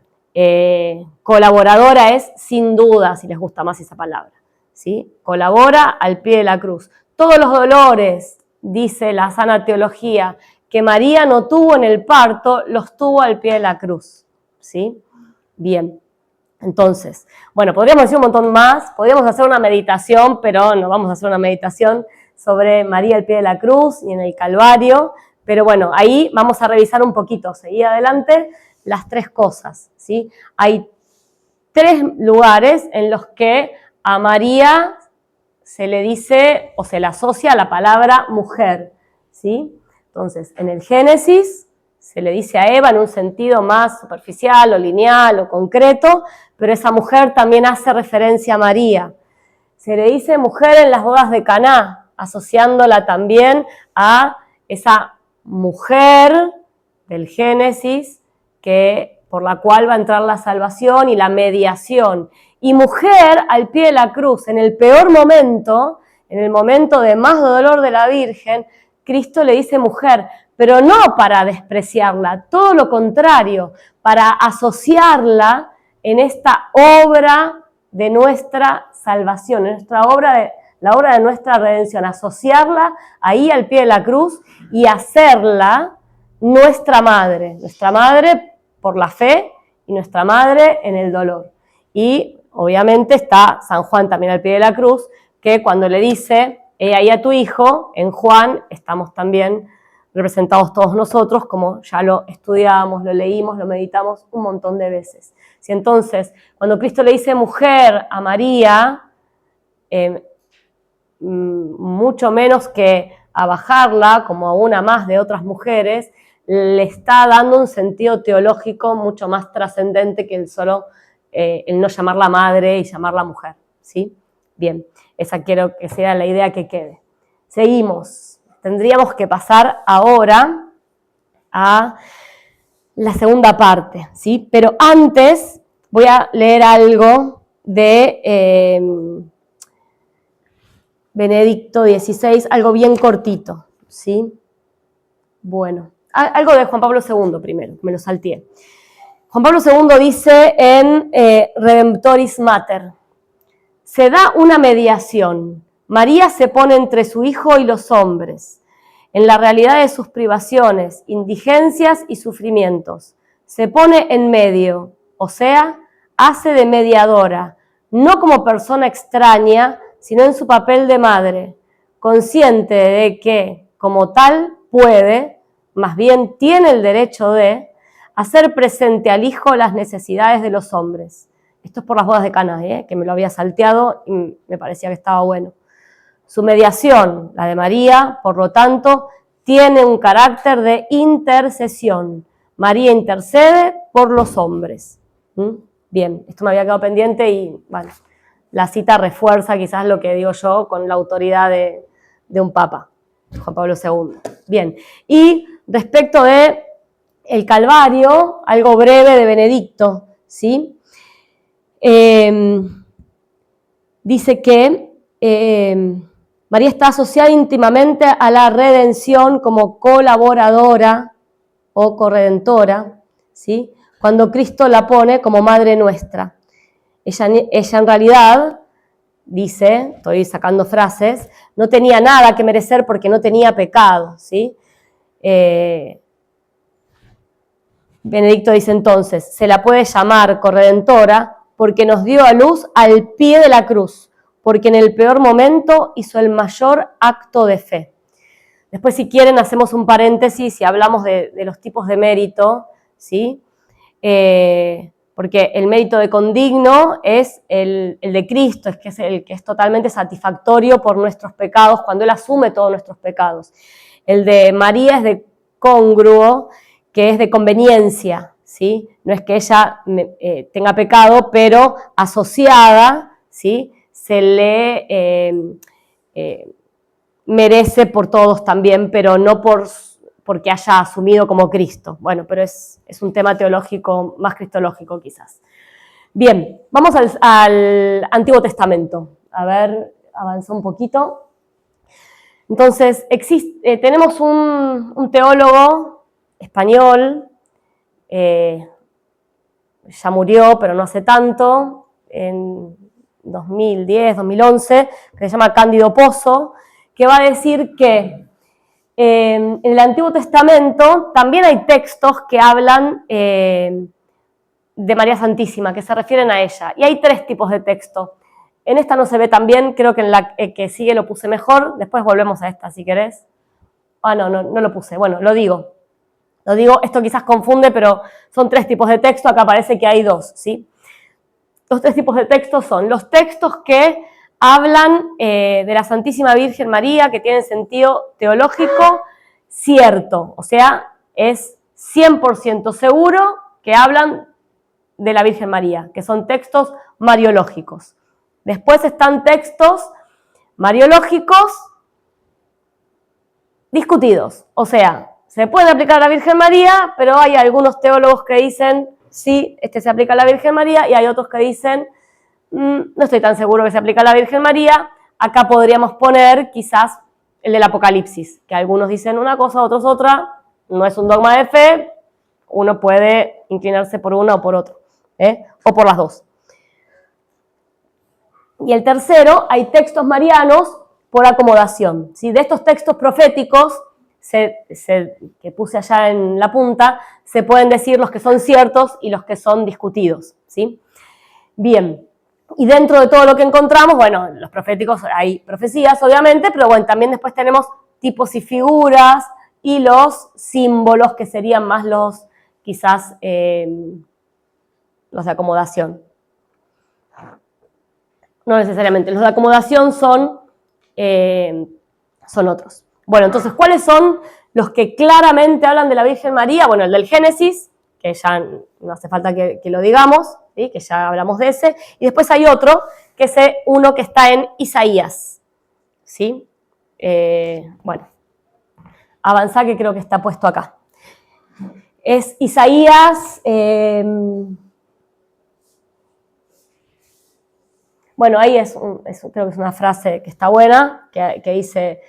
colaboradora es sin duda, si les gusta más esa palabra, ¿sí? Colabora al pie de la cruz. Todos los dolores, dice la sana teología, que María no tuvo en el parto, los tuvo al pie de la cruz, ¿sí? Bien, entonces, bueno, podríamos decir un montón más, podríamos hacer una meditación, pero no vamos a hacer una meditación sobre María al pie de la cruz y en el Calvario, pero bueno, ahí vamos a revisar un poquito, seguir adelante, las tres cosas, ¿sí? Hay tres lugares en los que a María se le dice o se le asocia la palabra mujer, ¿sí? Entonces, en el Génesis se le dice a Eva en un sentido más superficial o lineal o concreto, pero esa mujer también hace referencia a María. Se le dice mujer en las bodas de Caná, asociándola también a esa mujer del Génesis, por la cual va a entrar la salvación y la mediación. Y mujer al pie de la cruz, en el peor momento, en el momento de más dolor de la Virgen, Cristo le dice mujer, pero no para despreciarla, todo lo contrario, para asociarla en esta obra de nuestra salvación, en nuestra obra la obra de nuestra redención, asociarla ahí al pie de la cruz y hacerla nuestra madre por la fe y nuestra madre en el dolor. Y obviamente está San Juan también al pie de la cruz, que cuando le dice, he ahí a tu hijo, en Juan estamos también representados todos nosotros, como ya lo estudiamos, lo leímos, lo meditamos un montón de veces. Si entonces, cuando Cristo le dice mujer a María, mucho menos que a bajarla como a una más de otras mujeres, le está dando un sentido teológico mucho más trascendente que el no llamarla madre y llamarla mujer, ¿sí? Bien, esa quiero que sea la idea que quede. Seguimos. Tendríamos que pasar ahora a la segunda parte, ¿sí? Pero antes voy a leer algo de Benedicto XVI, algo bien cortito, ¿sí? Bueno, algo de Juan Pablo II primero, me lo salteé. Juan Pablo II dice en Redemptoris Mater, se da una mediación. María se pone entre su hijo y los hombres, en la realidad de sus privaciones, indigencias y sufrimientos. Se pone en medio, o sea, hace de mediadora, no como persona extraña, sino en su papel de madre, consciente de que, como tal, puede, más bien tiene el derecho de, hacer presente al hijo las necesidades de los hombres. Esto es por las bodas de Caná, que me lo había salteado y me parecía que estaba bueno. Su mediación, la de María, por lo tanto, tiene un carácter de intercesión. María intercede por los hombres. Bien, esto me había quedado pendiente y, bueno, la cita refuerza quizás lo que digo yo con la autoridad de un papa, Juan Pablo II. Bien, y respecto de el Calvario, algo breve de Benedicto, ¿sí? Dice que María está asociada íntimamente a la redención como colaboradora o corredentora, ¿sí? Cuando Cristo la pone como madre nuestra. Ella en realidad, dice, estoy sacando frases, no tenía nada que merecer porque no tenía pecado, ¿sí? Benedicto dice entonces, se la puede llamar corredentora porque nos dio a luz al pie de la cruz, porque en el peor momento hizo el mayor acto de fe. Después, si quieren, hacemos un paréntesis y hablamos de los tipos de mérito, ¿sí? Porque el mérito de condigno es el de Cristo, es el que es totalmente satisfactorio por nuestros pecados, cuando Él asume todos nuestros pecados. El de María es de congruo, que es de conveniencia, ¿sí? No es que ella tenga pecado, pero asociada, ¿sí? Se le merece por todos también, pero no porque haya asumido como Cristo. Bueno, pero es un tema teológico, más cristológico quizás. Bien, vamos al Antiguo Testamento. A ver, avanzó un poquito. Entonces, tenemos un teólogo español, ya murió, pero no hace tanto, en 2010, 2011, que se llama Cándido Pozo, que va a decir que en el Antiguo Testamento también hay textos que hablan de María Santísima, que se refieren a ella. Y hay 3 tipos de texto. En esta no se ve tan bien, creo que en la que sigue lo puse mejor. Después volvemos a esta, si querés. No lo puse. Bueno, lo digo. Esto quizás confunde, pero son 3 tipos de texto. Acá parece que hay 2, ¿sí? Los 3 tipos de textos son los textos que hablan de la Santísima Virgen María, que tienen sentido teológico cierto, o sea, es 100% seguro que hablan de la Virgen María, que son textos mariológicos. Después están textos mariológicos discutidos, o sea, se puede aplicar a la Virgen María, pero hay algunos teólogos que dicen, sí, este se aplica a la Virgen María, y hay otros que dicen, no estoy tan seguro que se aplica a la Virgen María. Acá podríamos poner quizás el del Apocalipsis, que algunos dicen una cosa, otros otra, no es un dogma de fe, uno puede inclinarse por una o por otro, o por las dos. Y el tercero, hay textos marianos por acomodación, ¿sí? De estos textos proféticos, que puse allá en la punta, se pueden decir los que son ciertos y los que son discutidos, ¿sí? Bien, y dentro de todo lo que encontramos, bueno, los proféticos, hay profecías obviamente, pero bueno, también después tenemos tipos y figuras y los símbolos que serían más los, quizás, los de acomodación. No necesariamente, los de acomodación son otros. Bueno, entonces, ¿cuáles son los que claramente hablan de la Virgen María? Bueno, el del Génesis, que ya no hace falta que lo digamos, ¿sí? Que ya hablamos de ese, y después hay otro, que es uno que está en Isaías, ¿sí? Bueno, avanzá, que creo que está puesto acá. Es Isaías, bueno, ahí creo que es una frase que está buena, que dice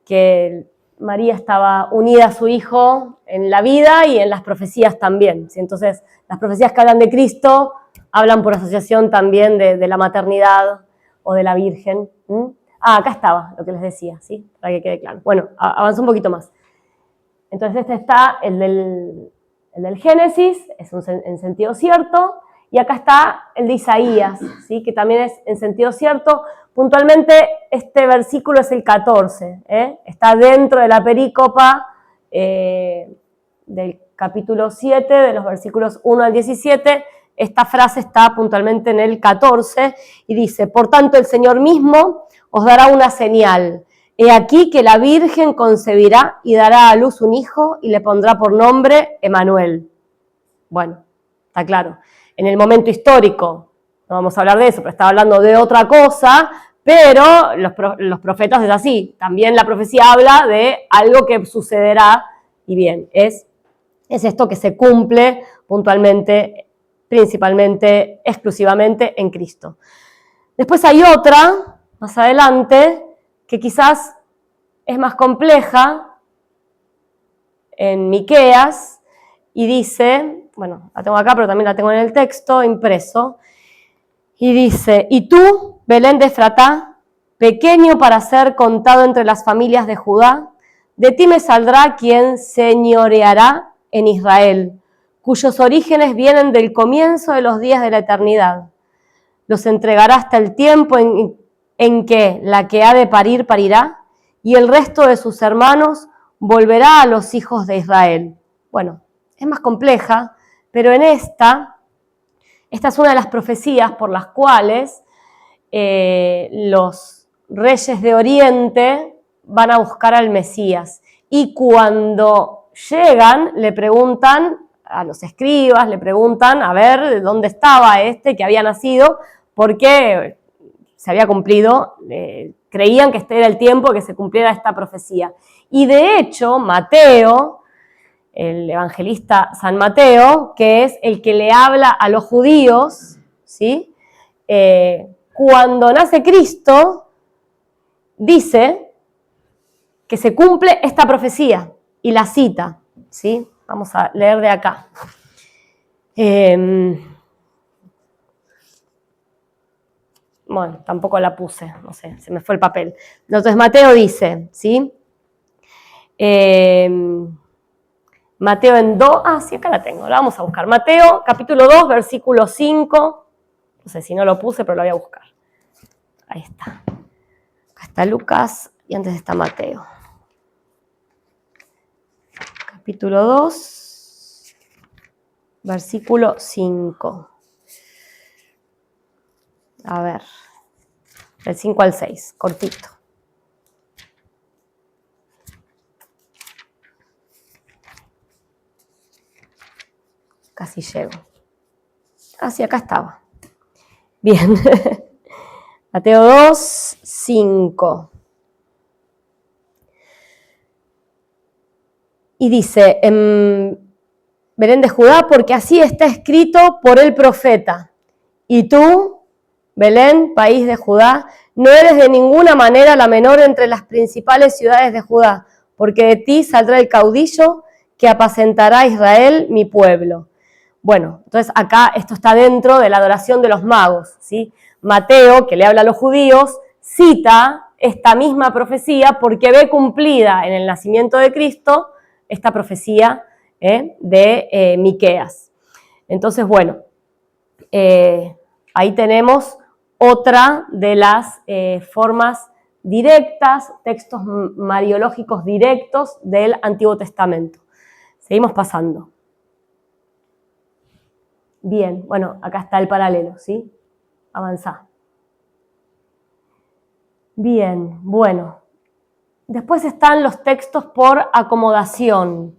que María estaba unida a su hijo en la vida y en las profecías también, ¿sí? Entonces, las profecías que hablan de Cristo hablan por asociación también de la maternidad o de la Virgen. Acá estaba lo que les decía, ¿sí? Para que quede claro. Bueno, avanzo un poquito más. Entonces, este está el del Génesis, es en sentido cierto, y acá está el de Isaías, ¿sí? Que también es en sentido cierto. Puntualmente, este versículo es el 14, está dentro de la perícopa del capítulo 7, de los versículos 1 al 17, esta frase está puntualmente en el 14, y dice, por tanto el Señor mismo os dará una señal. He aquí que la Virgen concebirá y dará a luz un hijo y le pondrá por nombre Emanuel. Bueno, está claro. En el momento histórico, no vamos a hablar de eso, pero estaba hablando de otra cosa, pero los profetas es así. También la profecía habla de algo que sucederá, y bien, es esto que se cumple puntualmente, principalmente, exclusivamente en Cristo. Después hay otra, más adelante, que quizás es más compleja, en Miqueas, y dice, bueno, la tengo acá, pero también la tengo en el texto impreso, y dice, y tú, Belén de Efratá, pequeño para ser contado entre las familias de Judá, de ti me saldrá quien señoreará en Israel, cuyos orígenes vienen del comienzo de los días de la eternidad. Los entregará hasta el tiempo en que la que ha de parir parirá, y el resto de sus hermanos volverá a los hijos de Israel. Bueno, es más compleja, pero en esta es una de las profecías por las cuales los reyes de Oriente van a buscar al Mesías. Y cuando llegan, le preguntan a los escribas, le preguntan a ver de dónde estaba que había nacido, porque se había cumplido, creían que este era el tiempo que se cumpliera esta profecía. Y de hecho, Mateo, el evangelista San Mateo, que es el que le habla a los judíos, ¿sí? Cuando nace Cristo, dice que se cumple esta profecía y la cita, ¿sí? Vamos a leer de acá. Bueno, tampoco la puse, no sé, se me fue el papel. Entonces Mateo dice, ¿sí? Mateo en 2, sí, acá la tengo, la vamos a buscar. Mateo, capítulo 2, versículo 5, no sé si no lo puse, pero lo voy a buscar. Ahí está. Acá está Lucas y antes está Mateo. Capítulo 2, versículo 5. A ver, del 5 al 6, cortito. Casi llego. Sí, acá estaba. Bien. Mateo 2, 5. Y dice, en Belén de Judá, porque así está escrito por el profeta. Y tú, Belén, país de Judá, no eres de ninguna manera la menor entre las principales ciudades de Judá, porque de ti saldrá el caudillo que apacentará a Israel, mi pueblo. Bueno, entonces acá esto está dentro de la adoración de los magos, ¿sí? Mateo, que le habla a los judíos, cita esta misma profecía porque ve cumplida en el nacimiento de Cristo esta profecía de Miqueas. Entonces, bueno, ahí tenemos otra de las formas directas, textos mariológicos directos del Antiguo Testamento. Seguimos pasando. Bien, bueno, acá está el paralelo, ¿sí? Avanzá. Bien, bueno. Después están los textos por acomodación.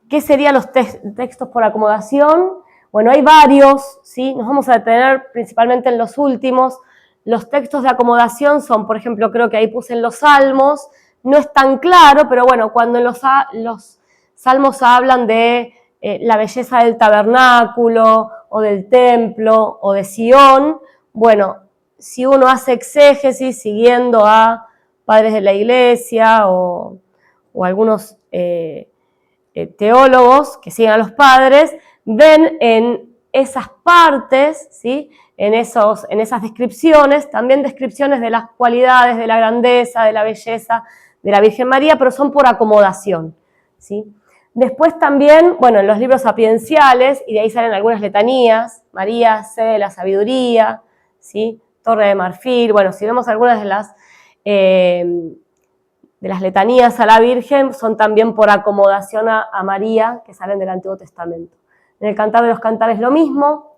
¿Qué serían los textos por acomodación? Bueno, hay varios, ¿sí? Nos vamos a detener principalmente en los últimos. Los textos de acomodación son, por ejemplo, creo que ahí puse en los Salmos, no es tan claro, pero bueno, cuando en los Salmos hablan de la belleza del tabernáculo, o del templo, o de Sion, bueno, si uno hace exégesis siguiendo a padres de la iglesia o algunos teólogos que siguen a los padres, ven en esas partes, ¿sí? en esas descripciones, también descripciones de las cualidades, de la grandeza, de la belleza de la Virgen María, pero son por acomodación, ¿sí? Después también, bueno, en los libros sapienciales, y de ahí salen algunas letanías, María, sede de la sabiduría, ¿sí? Torre de marfil, bueno, si vemos algunas de las letanías a la Virgen, son también por acomodación a María, que salen del Antiguo Testamento. En el Cantar de los Cantares lo mismo,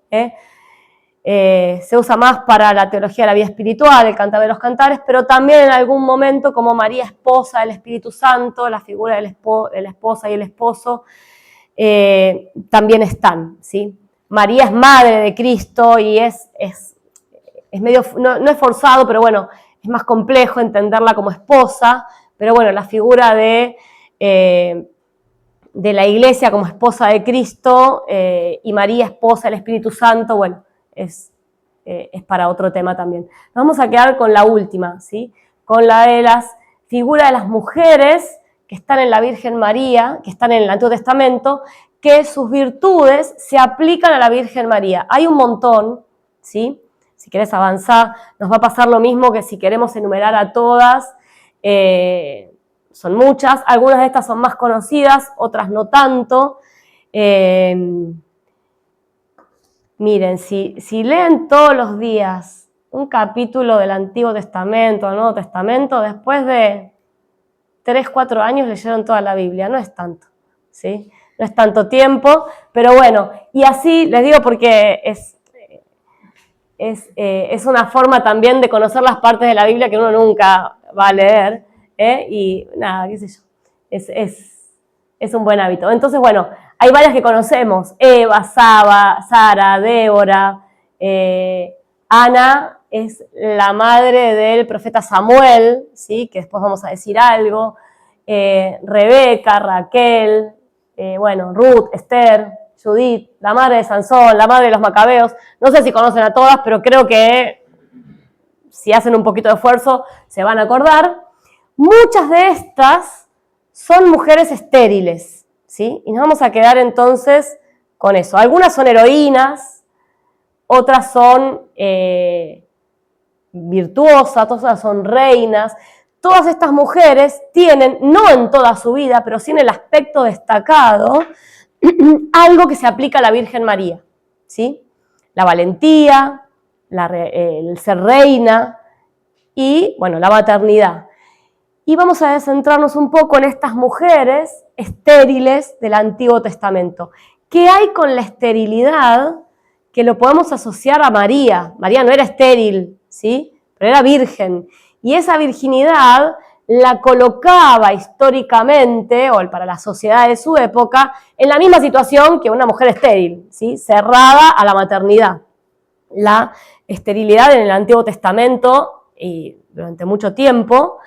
se usa más para la teología de la vida espiritual, el Cantar de los Cantares, pero también en algún momento como María esposa del Espíritu Santo, la figura de la esposa y el esposo, también están, ¿sí? María es madre de Cristo y es medio, no es forzado, pero bueno, es más complejo entenderla como esposa, pero bueno, la figura de la Iglesia como esposa de Cristo y María esposa del Espíritu Santo, bueno, es para otro tema también. Nos vamos a quedar con la última, ¿sí? Con la de las figuras de las mujeres que están en la Virgen María, que están en el Antiguo Testamento, que sus virtudes se aplican a la Virgen María. Hay un montón, ¿sí? Si querés avanzar, nos va a pasar lo mismo que si queremos enumerar a todas. Son muchas, algunas de estas son más conocidas, otras no tanto. Miren, si leen todos los días un capítulo del Antiguo Testamento, del Nuevo Testamento, después de 3, 4 años leyeron toda la Biblia, no es tanto, ¿sí? No es tanto tiempo, pero bueno, y así les digo porque es una forma también de conocer las partes de la Biblia que uno nunca va a leer, y nada, qué sé yo, es un buen hábito. Entonces, bueno, hay varias que conocemos, Eva, Sara, Débora, Ana es la madre del profeta Samuel, ¿sí? Que después vamos a decir algo, Rebeca, Raquel, bueno, Ruth, Esther, Judith, la madre de Sansón, la madre de los macabeos. No sé si conocen a todas, pero creo que si hacen un poquito de esfuerzo se van a acordar. Muchas de estas son mujeres estériles, ¿sí? Y nos vamos a quedar entonces con eso. Algunas son heroínas, otras son virtuosas, otras son reinas. Todas estas mujeres tienen, no en toda su vida, pero sí en el aspecto destacado, algo que se aplica a la Virgen María, ¿sí? La valentía, el ser reina y, bueno, la maternidad. Y vamos a centrarnos un poco en estas mujeres estériles del Antiguo Testamento. ¿Qué hay con la esterilidad que lo podemos asociar a María? María no era estéril, ¿sí? Pero era virgen. Y esa virginidad la colocaba históricamente, o para la sociedad de su época, en la misma situación que una mujer estéril, ¿sí? Cerrada a la maternidad. La esterilidad en el Antiguo Testamento, y durante mucho tiempo,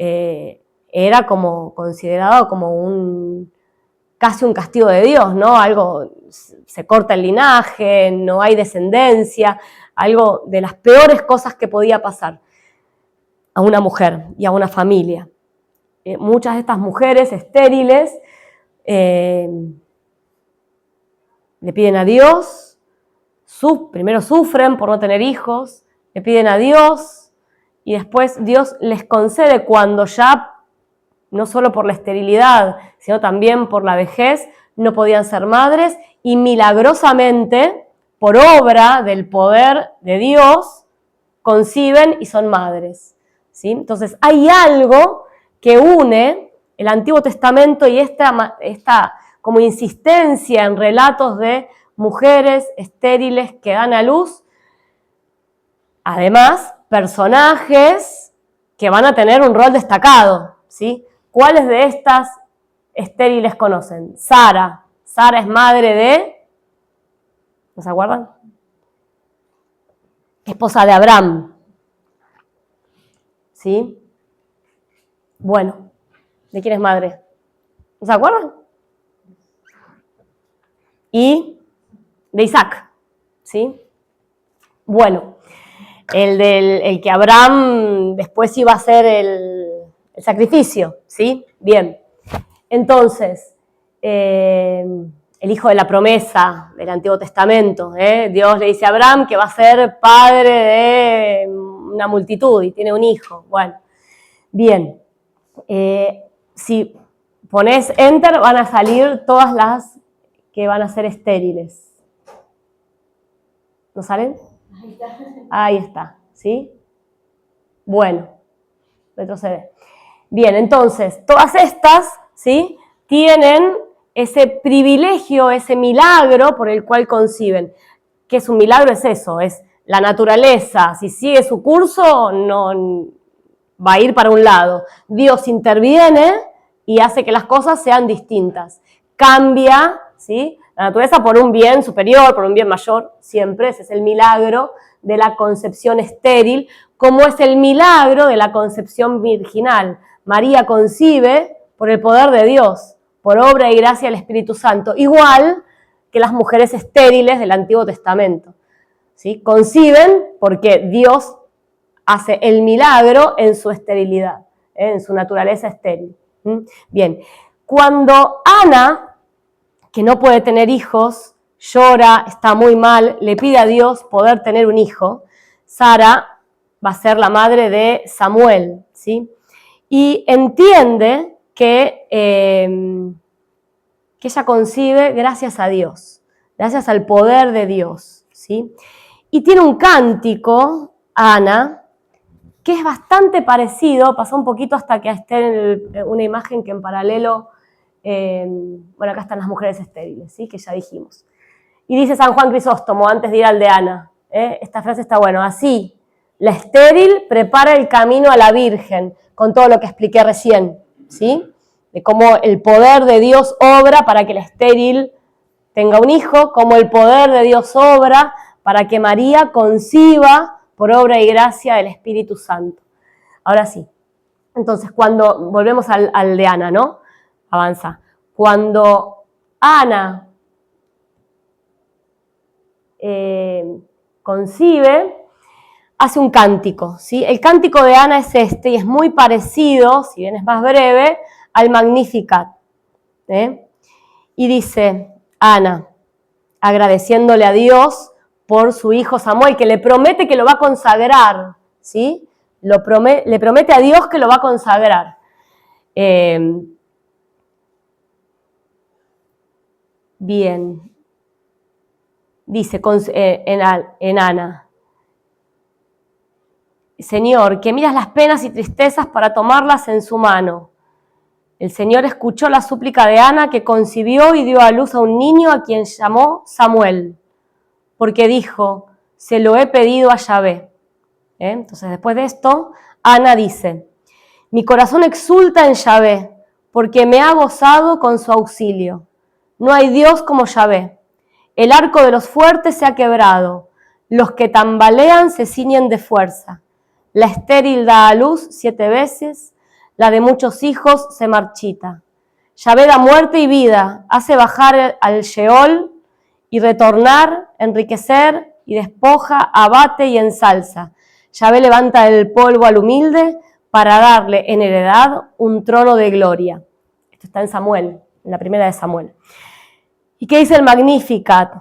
era como considerado como casi un castigo de Dios, ¿no? Algo, se corta el linaje, no hay descendencia, algo de las peores cosas que podía pasar a una mujer y a una familia. Muchas de estas mujeres estériles le piden a Dios, primero sufren por no tener hijos, le piden a Dios y después Dios les concede cuando ya, no solo por la esterilidad, sino también por la vejez, no podían ser madres y milagrosamente, por obra del poder de Dios, conciben y son madres, ¿sí? Entonces hay algo que une el Antiguo Testamento y esta como insistencia en relatos de mujeres estériles que dan a luz, además personajes que van a tener un rol destacado, ¿sí? ¿Cuáles de estas estériles conocen? Sara. Sara es madre de, ¿no se acuerdan? Esposa de Abraham, ¿sí? Bueno, ¿de quién es madre? ¿No se acuerdan? Y de Isaac, ¿sí? Bueno, el que Abraham después iba a hacer el sacrificio, ¿sí? Bien. Entonces, el hijo de la promesa del Antiguo Testamento, Dios le dice a Abraham que va a ser padre de una multitud y tiene un hijo. Bueno, bien. Si pones Enter van a salir todas las que van a ser estériles. ¿No salen? Ahí está. Ahí está, ¿sí? Bueno, retrocede. Bien, entonces, todas estas, ¿sí?, tienen ese privilegio, ese milagro por el cual conciben. ¿Qué es un milagro? Es eso, es la naturaleza. Si sigue su curso, no va a ir para un lado. Dios interviene y hace que las cosas sean distintas. Cambia, ¿sí?, la naturaleza por un bien superior, por un bien mayor, siempre. Ese es el milagro de la concepción estéril, como es el milagro de la concepción virginal. María concibe por el poder de Dios, por obra y gracia del Espíritu Santo, igual que las mujeres estériles del Antiguo Testamento, ¿sí? Conciben porque Dios hace el milagro en su esterilidad, en su naturaleza estéril. Bien, cuando Ana, que no puede tener hijos, llora, está muy mal, le pide a Dios poder tener un hijo, Sara va a ser la madre de Samuel, ¿sí? Y entiende que ella concibe gracias a Dios, gracias al poder de Dios, ¿sí? Y tiene un cántico, Ana, que es bastante parecido, pasó un poquito hasta que esté en una imagen que en paralelo, bueno, acá están las mujeres estériles, ¿sí?, que ya dijimos. Y dice San Juan Crisóstomo, antes de ir al de Ana, esta frase está buena, así, la estéril prepara el camino a la Virgen, con todo lo que expliqué recién, ¿sí?, de cómo el poder de Dios obra para que la estéril tenga un hijo, cómo el poder de Dios obra para que María conciba por obra y gracia del Espíritu Santo. Ahora sí, entonces cuando, volvemos al de Ana, ¿no? Avanza. Cuando Ana concibe, hace un cántico, ¿sí? El cántico de Ana es este y es muy parecido, si bien es más breve, al Magnificat. Y dice Ana, agradeciéndole a Dios por su hijo Samuel, que le promete que lo va a consagrar, ¿sí? Le promete a Dios que lo va a consagrar. Bien. Dice en Ana, Señor, que miras las penas y tristezas para tomarlas en su mano. El Señor escuchó la súplica de Ana, que concibió y dio a luz a un niño a quien llamó Samuel, porque dijo, se lo he pedido a Yahvé. Entonces, después de esto, Ana dice, mi corazón exulta en Yahvé, porque me ha gozado con su auxilio. No hay Dios como Yahvé. El arco de los fuertes se ha quebrado, los que tambalean se ciñen de fuerza. La estéril da a luz 7 veces, la de muchos hijos se marchita. Yahvé da muerte y vida, hace bajar al Sheol y retornar, enriquecer y despoja, abate y ensalza. Yahvé levanta del polvo al humilde para darle en heredad un trono de gloria. Esto está en Samuel, en la primera de Samuel. ¿Y qué dice el Magnificat?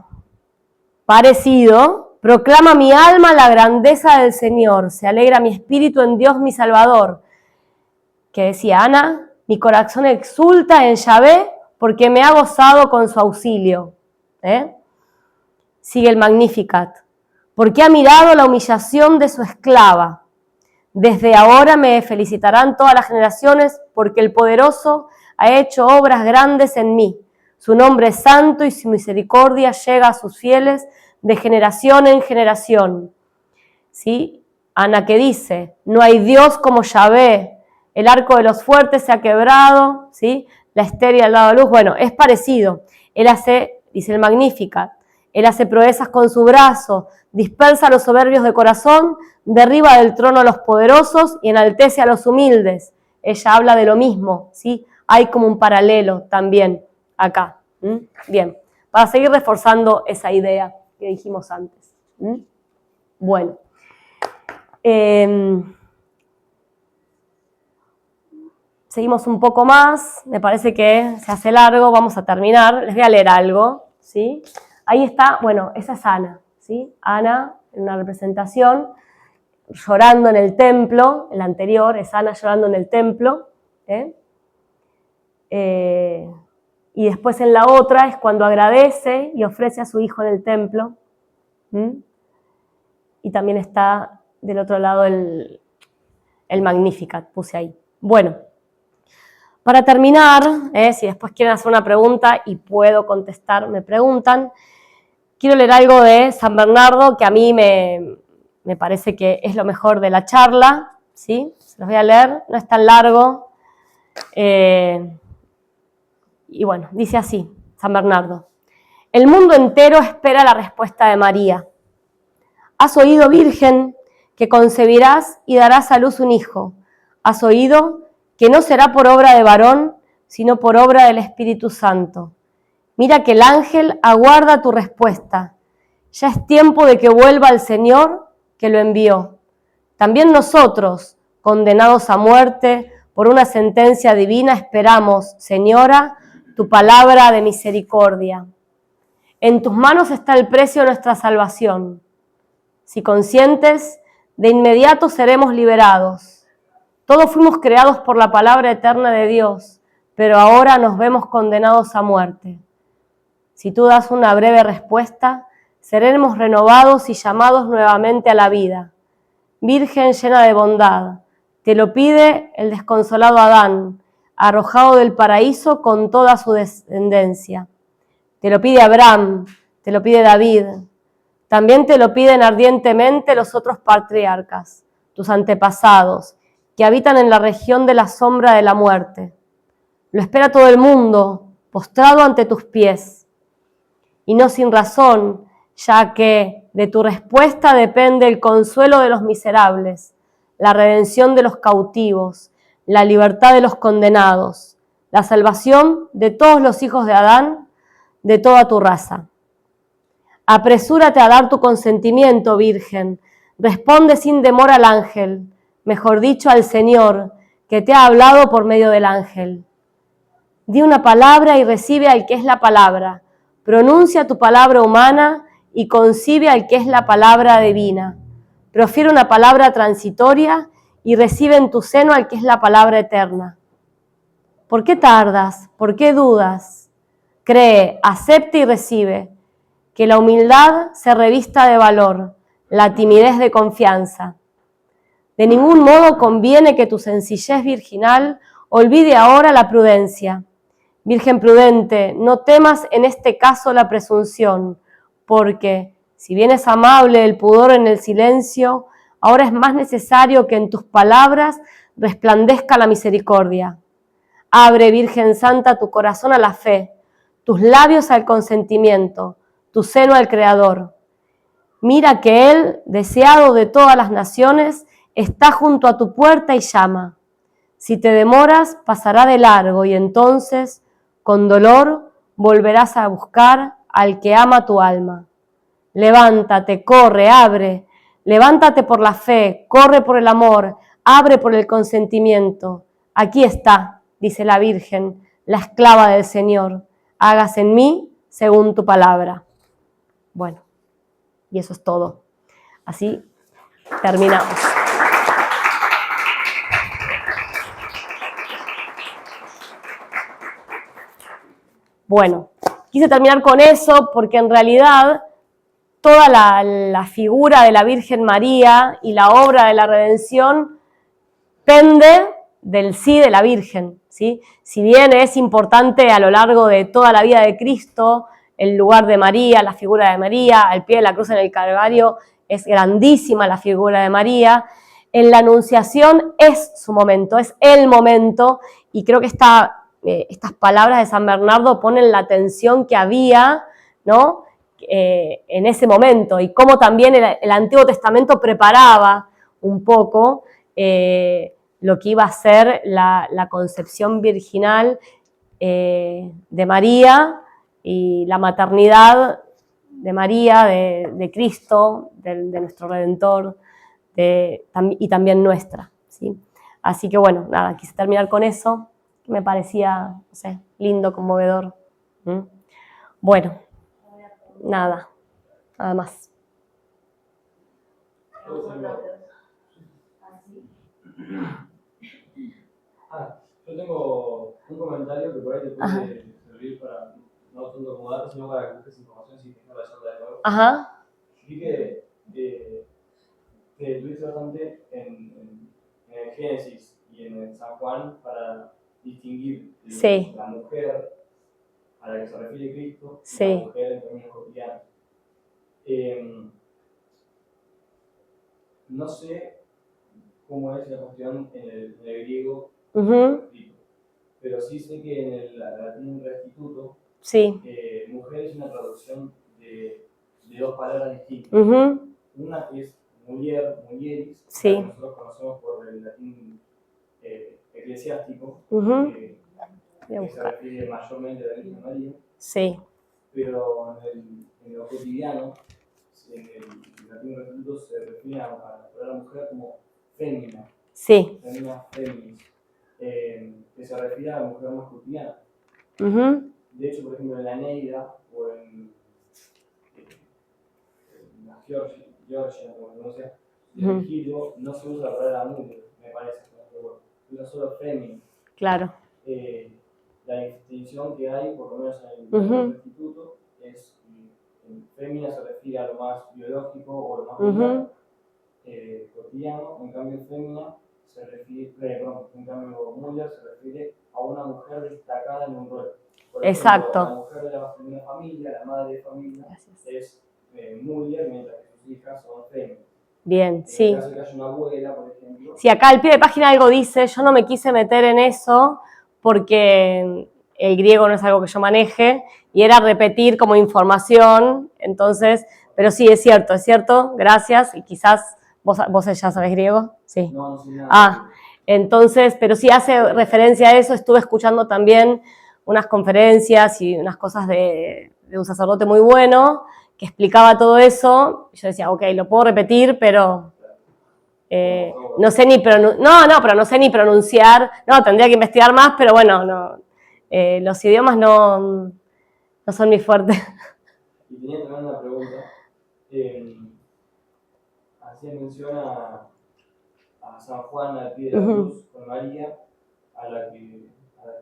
Parecido, proclama mi alma la grandeza del Señor, se alegra mi espíritu en Dios mi Salvador. Que decía Ana, mi corazón exulta en Yahvé porque me ha gozado con su auxilio. Sigue el Magnificat. Porque ha mirado la humillación de su esclava. Desde ahora me felicitarán todas las generaciones porque el Poderoso ha hecho obras grandes en mí. Su nombre es santo y su misericordia llega a sus fieles de generación en generación. ¿Sí? Ana que dice, no hay Dios como Yahvé, el arco de los fuertes se ha quebrado, ¿sí? La estéril ha dado luz. Bueno, es parecido. Él hace, dice el Magnificat, él hace proezas con su brazo, dispersa a los soberbios de corazón, derriba del trono a los poderosos y enaltece a los humildes. Ella habla de lo mismo, ¿sí? Hay como un paralelo también acá. Bien, para seguir reforzando esa idea que dijimos antes. Bueno. Seguimos un poco más, me parece que se hace largo, vamos a terminar. Les voy a leer algo, ¿sí? Ahí está, bueno, esa es Ana, ¿sí? Ana, en una representación, llorando en el templo, el anterior es Ana llorando en el templo, y después en la otra es cuando agradece y ofrece a su hijo en el templo, y también está del otro lado el Magnificat, puse ahí. Bueno, para terminar, si después quieren hacer una pregunta y puedo contestar, me preguntan, quiero leer algo de San Bernardo que a mí me parece que es lo mejor de la charla, ¿sí? Se los voy a leer, no es tan largo. Y bueno, dice así, San Bernardo. El mundo entero espera la respuesta de María. Has oído, Virgen, que concebirás y darás a luz un hijo. Has oído que no será por obra de varón, sino por obra del Espíritu Santo. Mira que el ángel aguarda tu respuesta. Ya es tiempo de que vuelva el Señor que lo envió. También nosotros, condenados a muerte por una sentencia divina, esperamos, Señora, tu palabra de misericordia. En tus manos está el precio de nuestra salvación. Si conscientes, de inmediato seremos liberados. Todos fuimos creados por la palabra eterna de Dios, pero ahora nos vemos condenados a muerte. Si tú das una breve respuesta, seremos renovados y llamados nuevamente a la vida. Virgen llena de bondad, te lo pide el desconsolado Adán, arrojado del paraíso con toda su descendencia. Te lo pide Abraham, te lo pide David. También te lo piden ardientemente los otros patriarcas, tus antepasados, que habitan en la región de la sombra de la muerte. Lo espera todo el mundo, postrado ante tus pies. Y no sin razón, ya que de tu respuesta depende el consuelo de los miserables, la redención de los cautivos, la libertad de los condenados, la salvación de todos los hijos de Adán, de toda tu raza. Apresúrate a dar tu consentimiento, Virgen. Responde sin demor al ángel, mejor dicho, al Señor, que te ha hablado por medio del ángel. Di una palabra y recibe al que es la palabra. Pronuncia tu palabra humana y concibe al que es la palabra divina. Profiere una palabra transitoria y recibe en tu seno al que es la palabra eterna. ¿Por qué tardas? ¿Por qué dudas? Cree, acepta y recibe. Que la humildad se revista de valor, la timidez de confianza. De ningún modo conviene que tu sencillez virginal olvide ahora la prudencia. Virgen prudente, no temas en este caso la presunción, porque, si bien es amable el pudor en el silencio, ahora es más necesario que en tus palabras resplandezca la misericordia. Abre, Virgen Santa, tu corazón a la fe, tus labios al consentimiento, tu seno al Creador. Mira que Él, deseado de todas las naciones, está junto a tu puerta y llama. Si te demoras, pasará de largo y entonces, con dolor, volverás a buscar al que ama tu alma. Levántate, corre, abre. Levántate por la fe, corre por el amor, abre por el consentimiento. Aquí está, dice la Virgen, la esclava del Señor. Hágase en mí según tu palabra. Bueno, y eso es todo. Así terminamos. Bueno, quise terminar con eso porque en realidad toda la figura de la Virgen María y la obra de la redención pende del sí de la Virgen, ¿sí? Si bien es importante a lo largo de toda la vida de Cristo, el lugar de María, la figura de María, al pie de la cruz en el Calvario, es grandísima la figura de María, en la Anunciación es su momento, es el momento, y creo que estas palabras de San Bernardo ponen la tensión que había, ¿no? En ese momento, y cómo también el Antiguo Testamento preparaba un poco lo que iba a ser la concepción virginal de María y la maternidad de María, de Cristo, de nuestro Redentor, y también nuestra, ¿sí? Así que bueno, nada, quise terminar con eso, que me parecía, no sé, lindo, conmovedor. ¿Mm? Bueno, nada más. Yo tengo un comentario que por ahí te puede servir para, no tanto como datos, sino para que busques información si tienes la charla de nuevo. Ajá. Vi que te detuviste bastante en el Génesis y en el San Juan para distinguir la mujer a la que se refiere Cristo y la mujer en términos cotidianos. No sé cómo es la cuestión en el griego, pero sí sé que en el latín restituto, mujer es una traducción de dos palabras distintas. Una que es mulier, mulieris, que nosotros conocemos por el latín eclesiástico, que se refiere mayormente a la Virgen María. Pero en lo cotidiano, en el latín restituto se refiere a la mujer como fémina. Fémina, feminis. Que se refiere a la mujer más cotidiana. De hecho, por ejemplo, en la Neida o en la Georgia, como no sé, en el Giro no se usa la palabra mujer, me parece, pero se usa solo fémina. Claro. La distinción que hay, por lo menos en el instituto, es en fémina se refiere a lo más biológico o lo más cotidiano, en cambio fémina se refiere, en cambio mujer se refiere a una mujer destacada en un rol. Por ejemplo, la mujer de una familia, la madre de familia, es mujer, mientras que sus hijas son féminas. Bien, sí. En el caso de que haya una abuela, por ejemplo. Sí, acá al pie de página algo dice, yo no me quise meter en eso porque el griego no es algo que yo maneje y era repetir como información, entonces, pero sí, es cierto, gracias, y quizás vos ya sabés griego, sí. No sé nada. Entonces, pero sí hace referencia a eso, estuve escuchando también unas conferencias y unas cosas de un sacerdote muy bueno que explicaba todo eso, y yo decía, ok, lo puedo repetir, pero no sé ni pronunciar, no, tendría que investigar más, pero bueno, no, los idiomas no son mi fuerte. Y tenía también una pregunta. Hacía mención a San Juan al pie de la cruz con María, a la que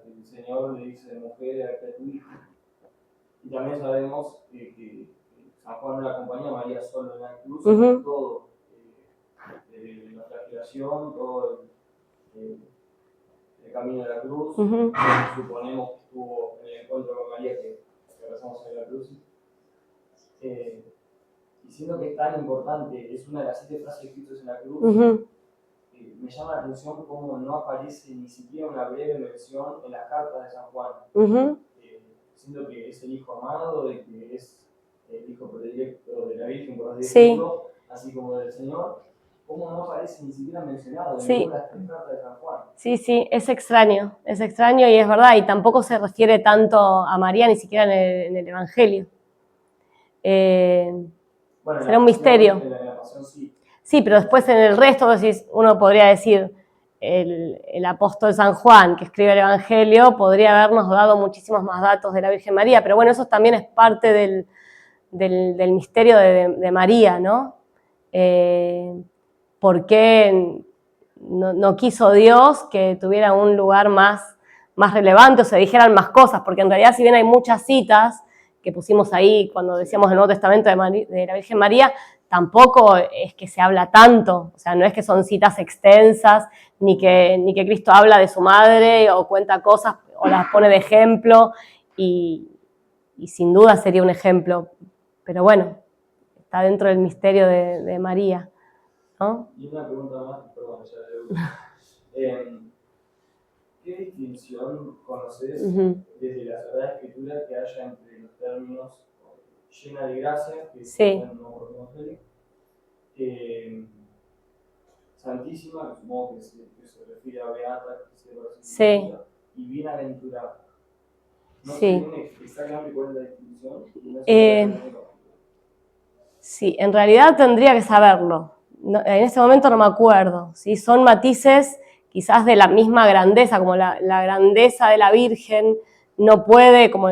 el Señor le dice mujer, aquí a tu hijo. Y también sabemos que San Juan no la acompaña a María solo en la cruz, sino todo, la flagelación, todo el camino de la cruz. Suponemos que estuvo en el encuentro con María que rezamos en la cruz. Y siendo que es tan importante, es una de las 7 frases escritas en la cruz, me llama la atención cómo no aparece ni siquiera una breve mención en las cartas de San Juan. Siendo que es el hijo amado, de que es el hijo predilecto de la Virgen, por así decirlo, así como del Señor, ¿cómo no aparece ni siquiera mencionado en sí. ninguna de las 3 cartas de San Juan? Sí, es extraño y es verdad, y tampoco se refiere tanto a María, ni siquiera en el Evangelio. Bueno, será un misterio. En la pasión, sí. Sí, pero después en el resto, uno podría decir, el apóstol San Juan, que escribe el Evangelio, podría habernos dado muchísimos más datos de la Virgen María, pero bueno, eso también es parte del misterio de María, ¿no? ¿Por qué no quiso Dios que tuviera un lugar más relevante o se dijeran más cosas? Porque en realidad, si bien hay muchas citas que pusimos ahí cuando decíamos el Nuevo Testamento de la Virgen María, tampoco es que se habla tanto, o sea, no es que son citas extensas, ni que Cristo habla de su madre o cuenta cosas o las pone de ejemplo, y sin duda sería un ejemplo, pero bueno, está dentro del misterio de María, ¿no? Y una pregunta más, perdón, ¿qué distinción conoces desde la Sagrada Escritura que haya entre los términos llena de gracia, que sí. está en Nuevo Evangelio, Santísima, que supongo que se refiere a Beata, que se sí. y Bienaventurada? ¿No sí. se tiene exactamente cuál es la distinción? Sí, en realidad tendría que saberlo. No, en ese momento no me acuerdo. ¿Sí? Son matices quizás de la misma grandeza, como la grandeza de la Virgen no puede como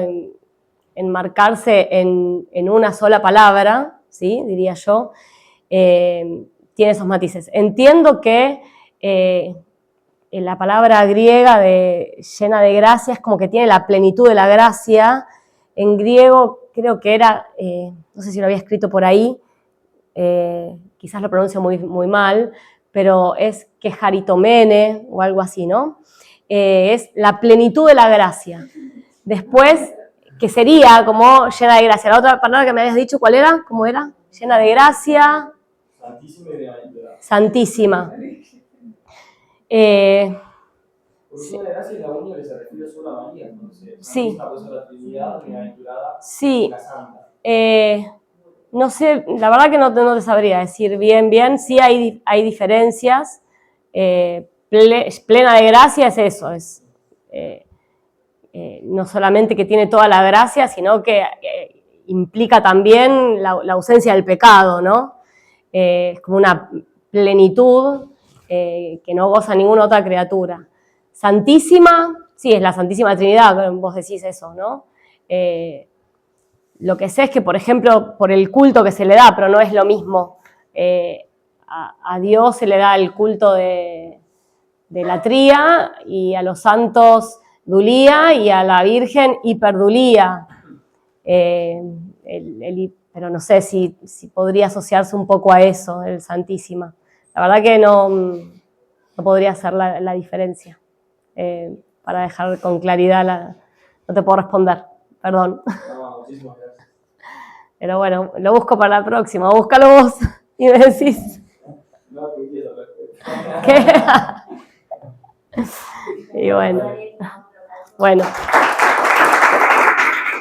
enmarcarse en una sola palabra, ¿sí? Diría yo, tiene esos matices. Entiendo que la palabra griega de llena de gracia es como que tiene la plenitud de la gracia. En griego creo que era, no sé si lo había escrito por ahí, quizás lo pronuncio muy mal, pero es quejaritomene o algo así, ¿no? Es la plenitud de la gracia. Después, que sería como llena de gracia. La otra palabra que me habías dicho, ¿cuál era? ¿Cómo era? Llena de gracia. Santísima y bienaventurada. Santísima. Porque llena de gracia es la única que se refiere solo a María, entonces. Sí. Santísima puede ser la Trinidad, bienaventurada, sí. la Santa. No sé, la verdad que no te sabría decir bien. Sí hay diferencias. Plena de gracia es eso, no solamente que tiene toda la gracia, sino que implica también la ausencia del pecado, ¿no? Es como una plenitud que no goza ninguna otra criatura. Santísima, sí, es la Santísima Trinidad, vos decís eso, ¿no? Lo que sé es que, por ejemplo, por el culto que se le da, pero no es lo mismo, a Dios se le da el culto de latría y a los santos dulía y a la Virgen hiperdulía. Pero no sé si podría asociarse un poco a eso, el Santísima. La verdad que no podría hacer la diferencia. Para dejar con claridad, no te puedo responder, perdón. No, muchísimas gracias. Pero bueno, lo busco para la próxima. Búscalo vos y me decís. No, que quiero respeto. ¿Qué? Y bueno.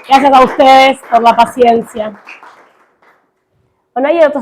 Gracias a ustedes por la paciencia. Bueno, hay otros